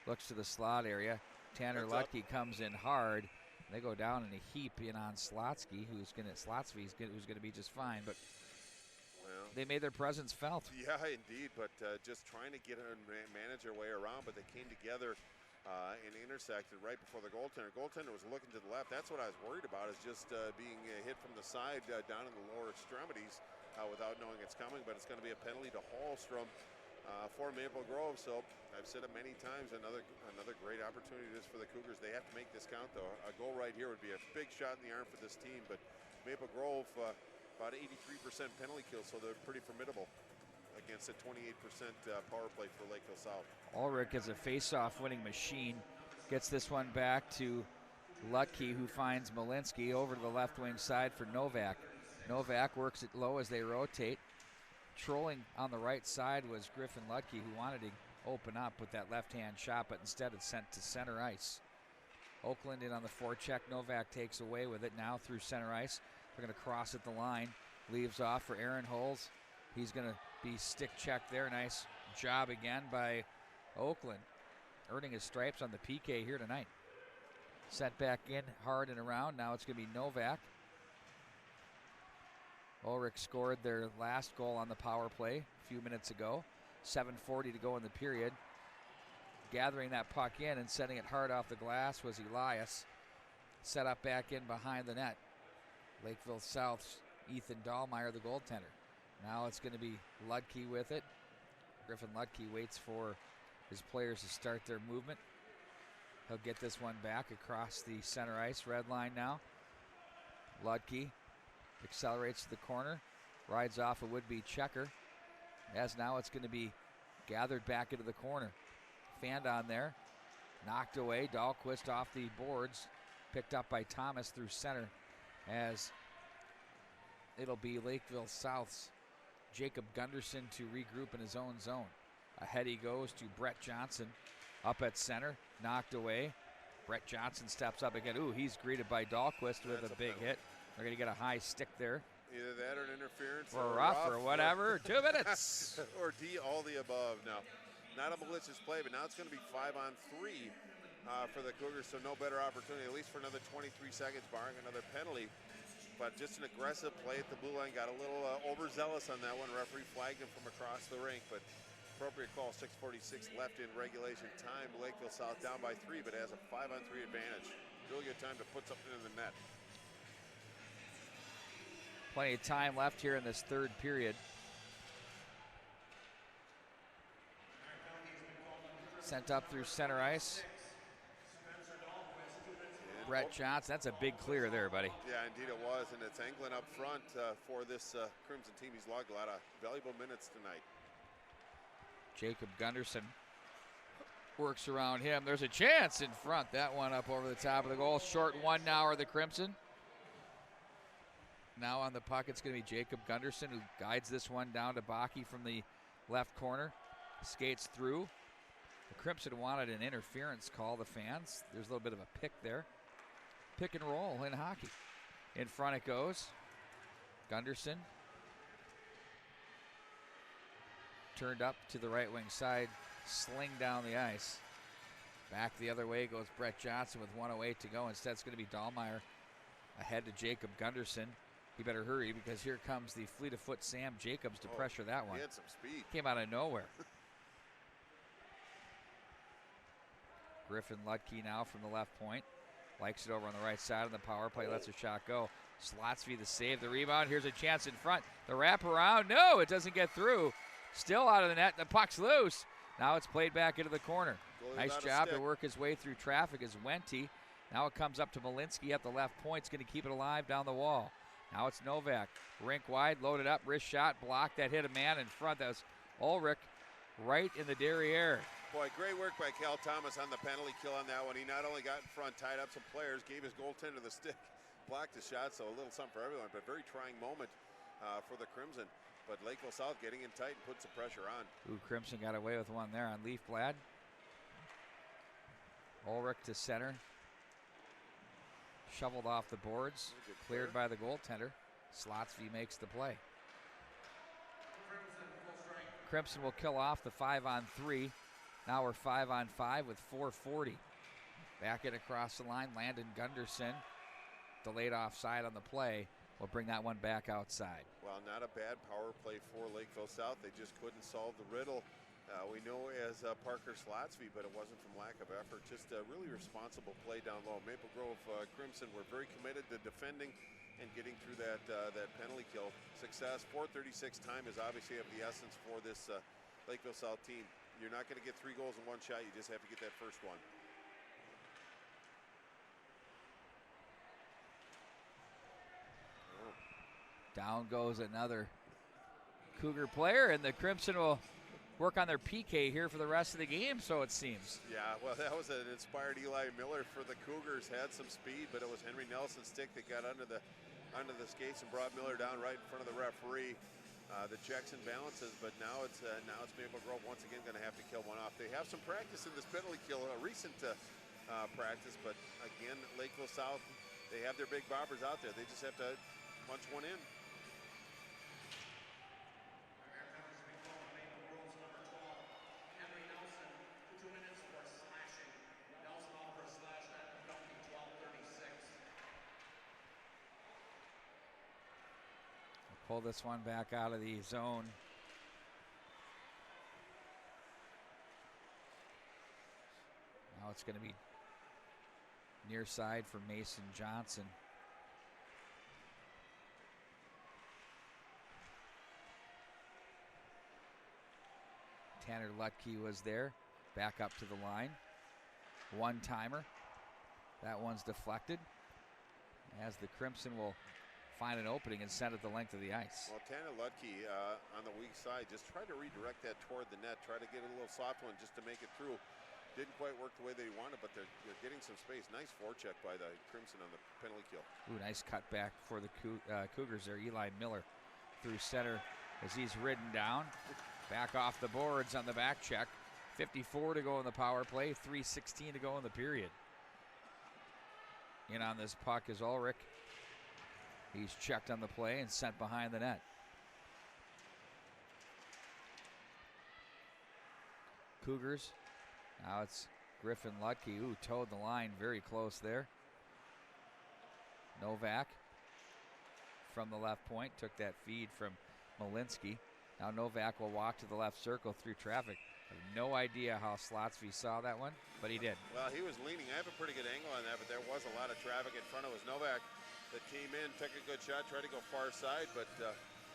Looks to the slot area. Tanner Lutke comes in hard. They go down in a heap in on Slotsky, who's going to be just fine. But they made their presence felt. Yeah, indeed. But just trying to get and manage their way around. But they came together and intersected right before the goaltender. Goaltender was looking to the left. That's what I was worried about, is just being hit from the side down in the lower extremities without knowing it's coming. But it's going to be a penalty to Hallstrom for Maple Grove. So I've said it many times, another great opportunity just for the Cougars. They have to make this count, though. A goal right here would be a big shot in the arm for this team. But Maple Grove, about 83% penalty kill, so they're pretty formidable against a 28% power play for Lakeville South. Ulrich is a face-off winning machine. Gets this one back to Lutke, who finds Malinsky over to the left wing side for Novak. Novak works it low as they rotate. Trolling on the right side was Griffin Lutke, who wanted to open up with that left-hand shot, but instead it's sent to center ice. Oakland in on the forecheck. Novak takes away with it now through center ice. They're going to cross at the line. Leaves off for Aaron Holes. He's going to be stick checked there. Nice job again by Oakland, earning his stripes on the PK here tonight. Set back in hard and around. Now it's going to be Novak. Ulrich scored their last goal on the power play a few minutes ago. 7:40 to go in the period. Gathering that puck in and setting it hard off the glass was Elias. Set up back in behind the net. Lakeville South's Ethan Dahlmeyer, the goaltender. Now it's going to be Lutke with it. Griffin Lutke waits for his players to start their movement. He'll get this one back across the center ice red line now. Lutke accelerates to the corner, rides off a would-be checker, as now it's going to be gathered back into the corner. Fanned on there, knocked away. Dahlquist off the boards, picked up by Thomas through center, as it'll be Lakeville South's Jacob Gunderson to regroup in his own zone. Ahead he goes to Brett Johnson up at center, knocked away. Brett Johnson steps up again. Ooh, he's greeted by Dahlquist with a big hit. They're going to get a high stick there. Either that or an interference. Or rough or whatever. 2 minutes. Or D, all the above. Now, not a malicious play, but now it's going to be 5-on-3 for the Cougars, so no better opportunity, at least for another 23 seconds, barring another penalty. But just an aggressive play at the blue line. Got a little overzealous on that one. Referee flagged him from across the rink, but appropriate call. 6:46 left in regulation time. Lakeville South down by 3, but has a 5-on-3 advantage. Really good time to put something in the net. Plenty of time left here in this third period. Sent up through center ice. Brett Johnson, that's a big clear there, buddy. Yeah, indeed it was, and it's Englund up front for this Crimson team. He's logged a lot of valuable minutes tonight. Jacob Gunderson works around him. There's a chance in front. That one up over the top of the goal. Short one now are the Crimson. Now on the puck, it's going to be Jacob Gunderson, who guides this one down to Baki from the left corner. Skates through. The Crimson wanted an interference call, the fans. There's a little bit of a pick there. Pick and roll in hockey. In front it goes. Gunderson. Turned up to the right wing side. Sling down the ice. Back the other way goes Brett Johnson with 1:08 to go. Instead, it's going to be Dahlmeyer ahead to Jacob Gunderson. He better hurry because here comes the fleet of foot Sam Jacobs to pressure that one. He had some speed. Came out of nowhere. Griffin Lutke now from the left point. Likes it over on the right side on the power play. Lets a shot go. Slotsky the save, the rebound. Here's a chance in front. The wraparound. No, it doesn't get through. Still out of the net. The puck's loose. Now it's played back into the corner. Nice job to work his way through traffic as Wente. Now it comes up to Malinsky at the left point. It's going to keep it alive down the wall. Now it's Novak. Rink wide, loaded up, wrist shot, blocked. That hit a man in front. That was Ulrich right in the derriere. Boy, great work by Cal Thomas on the penalty kill on that one. He not only got in front, tied up some players, gave his goaltender the stick, blocked the shot, so a little something for everyone, but very trying moment for the Crimson. But Lakeville South getting in tight and put some pressure on. Ooh, Crimson got away with one there on Leafblad. Ulrich to center. shoveled off the boards, cleared by the goaltender. Slotsky makes the play. Crimson will kill off the 5-on-3. Now we're 5-on-5 with 4:40. Back it across the line. Landon Gunderson, delayed offside on the play, will bring that one back outside. Well, not a bad power play for Lakeville South. They just couldn't solve the riddle. We know as Parker Slotsky, but it wasn't from lack of effort. Just a really responsible play down low. Maple Grove Crimson were very committed to defending and getting through that penalty kill. Success, 4:36 time is obviously of the essence for this Lakeville South team. You're not going to get 3 goals in one shot. You just have to get that first one. Oh. Down goes another Cougar player, and the Crimson will work on their PK here for the rest of the game, so it seems. Yeah, well, that was an inspired Eli Miller for the Cougars. Had some speed, but it was Henry Nelson's stick that got under the skates and brought Miller down right in front of the referee. The checks and balances, but now it's Maple Grove once again going to have to kill one off. They have some practice in this penalty kill, a recent practice, but again, Lakeville South, they have their big bobbers out there. They just have to punch one in. Pull this one back out of the zone. Now it's going to be near side for Mason Johnson. Tanner Lutke was there, back up to the line. One-timer. That one's deflected, as the Crimson will find an opening and send it the length of the ice. Well, Tanner Lutke on the weak side just tried to redirect that toward the net, try to get a little soft one just to make it through. Didn't quite work the way they wanted, but they're getting some space. Nice forecheck by the Crimson on the penalty kill. Ooh, nice cut back for the Cougars there. Eli Miller through center as he's ridden down. Back off the boards on the back check. 54 to go in the power play, 3:16 to go in the period. In on this puck is Ulrich. He's checked on the play and sent behind the net. Cougars. Now it's Griffin Lutke. Ooh, towed the line very close there. Novak from the left point took that feed from Malinsky. Now Novak will walk to the left circle through traffic. I have no idea how Slotsky saw that one, but he did. Well, he was leaning. I have a pretty good angle on that, but there was a lot of traffic in front of us. Novak that came in, took a good shot, tried to go far side, but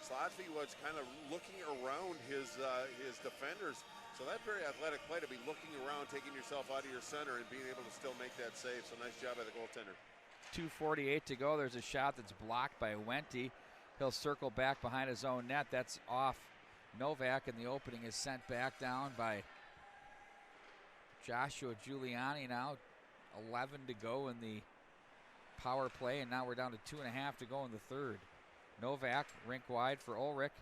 Slotsky was kind of looking around his defenders. So that's very athletic play to be looking around, taking yourself out of your center and being able to still make that save. So nice job by the goaltender. 2:48 to go. There's a shot that's blocked by Wente. He'll circle back behind his own net. That's off Novak, and the opening is sent back down by Joshua Giuliani. Now 11 to go in the power play, and now we're down to 2.5 to go in the third. Novak, rink wide for Ulrich.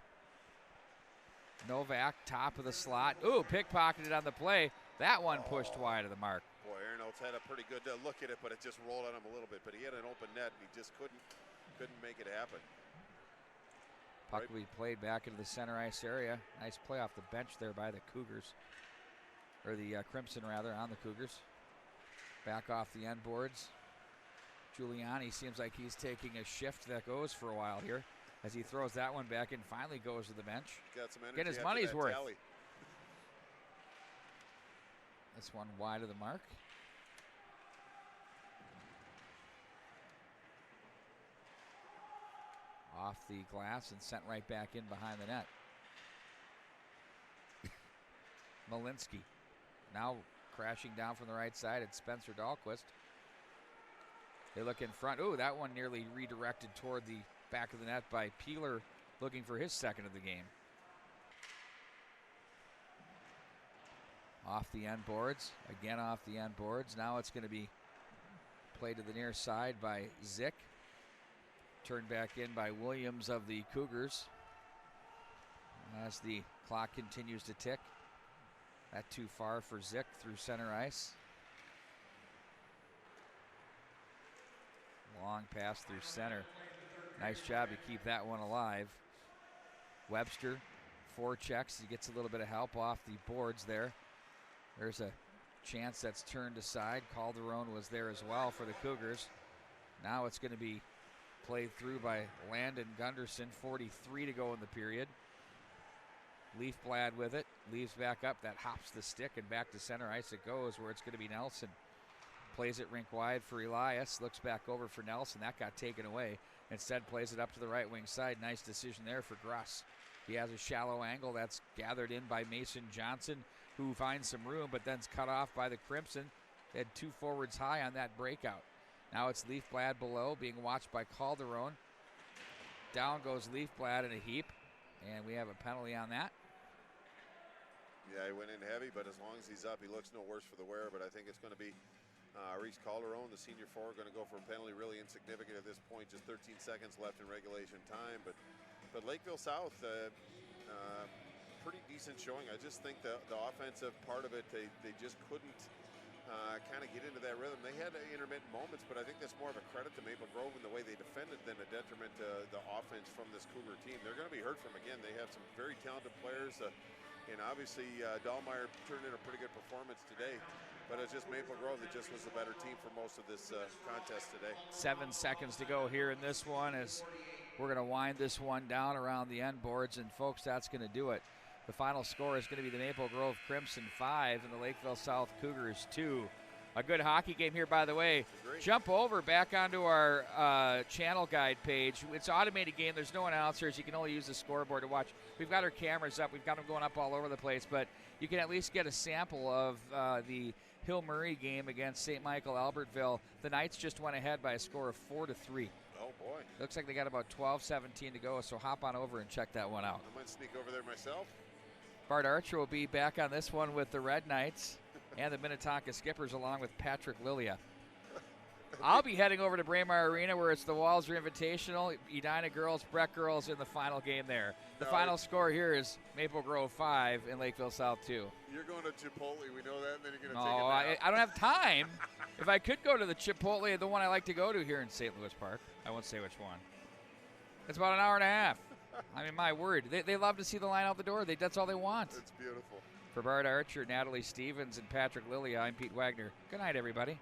Novak, top of the slot. Ooh, pickpocketed on the play. That one pushed wide of the mark. Boy, Aaron Oates had a pretty good look at it, but it just rolled on him a little bit. But he had an open net, and he just couldn't make it happen. Puck will be played back into the center ice area. Nice play off the bench there by the Cougars. Or the Crimson, rather, on the Cougars. Back off the end boards. Giuliani seems like he's taking a shift that goes for a while here as he throws that one back and finally goes to the bench. Got some energy. Get his money's worth. Tally. This one wide of the mark. Off the glass and sent right back in behind the net. Malinsky now crashing down from the right side. It's Spencer Dahlquist. They look in front. Ooh, that one nearly redirected toward the back of the net by Peeler, looking for his second of the game. Off the end boards. Again off the end boards. Now it's going to be played to the near side by Zick. Turned back in by Williams of the Cougars. As the clock continues to tick. That too far for Zick through center ice. Long pass through center. Nice job to keep that one alive. Webster forechecks. He gets a little bit of help off the boards there. There's a chance that's turned aside. Calderon was there as well for the Cougars. Now it's going to be played through by Landon Gunderson. 43 to go in the period. Leafblad with it. Leaves back up. That hops the stick and back to center ice it goes, where it's going to be Nelson. Plays it rink wide for Elias. Looks back over for Nelson. That got taken away. Instead plays it up to the right wing side. Nice decision there for Gruss. He has a shallow angle that's gathered in by Mason Johnson, who finds some room, but then's cut off by the Crimson. They had 2 forwards high on that breakout. Now it's Leafblad below, being watched by Calderon. Down goes Leafblad in a heap, and we have a penalty on that. Yeah, he went in heavy, but as long as he's up, he looks no worse for the wear. But I think it's going to be Reese Calderon, the senior forward, going to go for a penalty. Really insignificant at this point. Just 13 seconds left in regulation time. But Lakeville South, pretty decent showing. I just think the offensive part of it, they just couldn't kind of get into that rhythm. They had intermittent moments, but I think that's more of a credit to Maple Grove and the way they defended than a detriment to the offense from this Cougar team. They're going to be heard from again. They have some very talented players. And obviously, Dahlmeyer turned in a pretty good performance today. But it's just Maple Grove that just was the better team for most of this contest today. 7 seconds to go here in this one as we're going to wind this one down around the end boards. And, folks, that's going to do it. The final score is going to be the Maple Grove Crimson 5 and the Lakeville South Cougars 2. A good hockey game here, by the way. Jump over back onto our channel guide page. It's an automated game. There's no announcers. You can only use the scoreboard to watch. We've got our cameras up. We've got them going up all over the place, but you can at least get a sample of the Hill Murray game against St. Michael Albertville. The Knights just went ahead by a score of 4-3. Oh, boy. Looks like they got about 12-17 to go, so hop on over and check that one out. I might sneak over there myself. Bart Archer will be back on this one with the Red Knights and the Minnetonka Skippers along with Patrick Lilia. I'll be heading over to Braemar Arena where it's the Walser Invitational, Edina girls, Breck girls in the final game there. The final score here is Maple Grove 5 and Lakeville South 2. You're going to Chipotle, we know that, and then you're going to take a nap. I don't have time. If I could go to the Chipotle, the one I like to go to here in St. Louis Park, I won't say which one. It's about an hour and a half. I mean, my word. They love to see the line out the door. That's all they want. It's beautiful. For Bart Archer, Natalie Stevens, and Patrick Lilia, I'm Pete Wagner. Good night, everybody.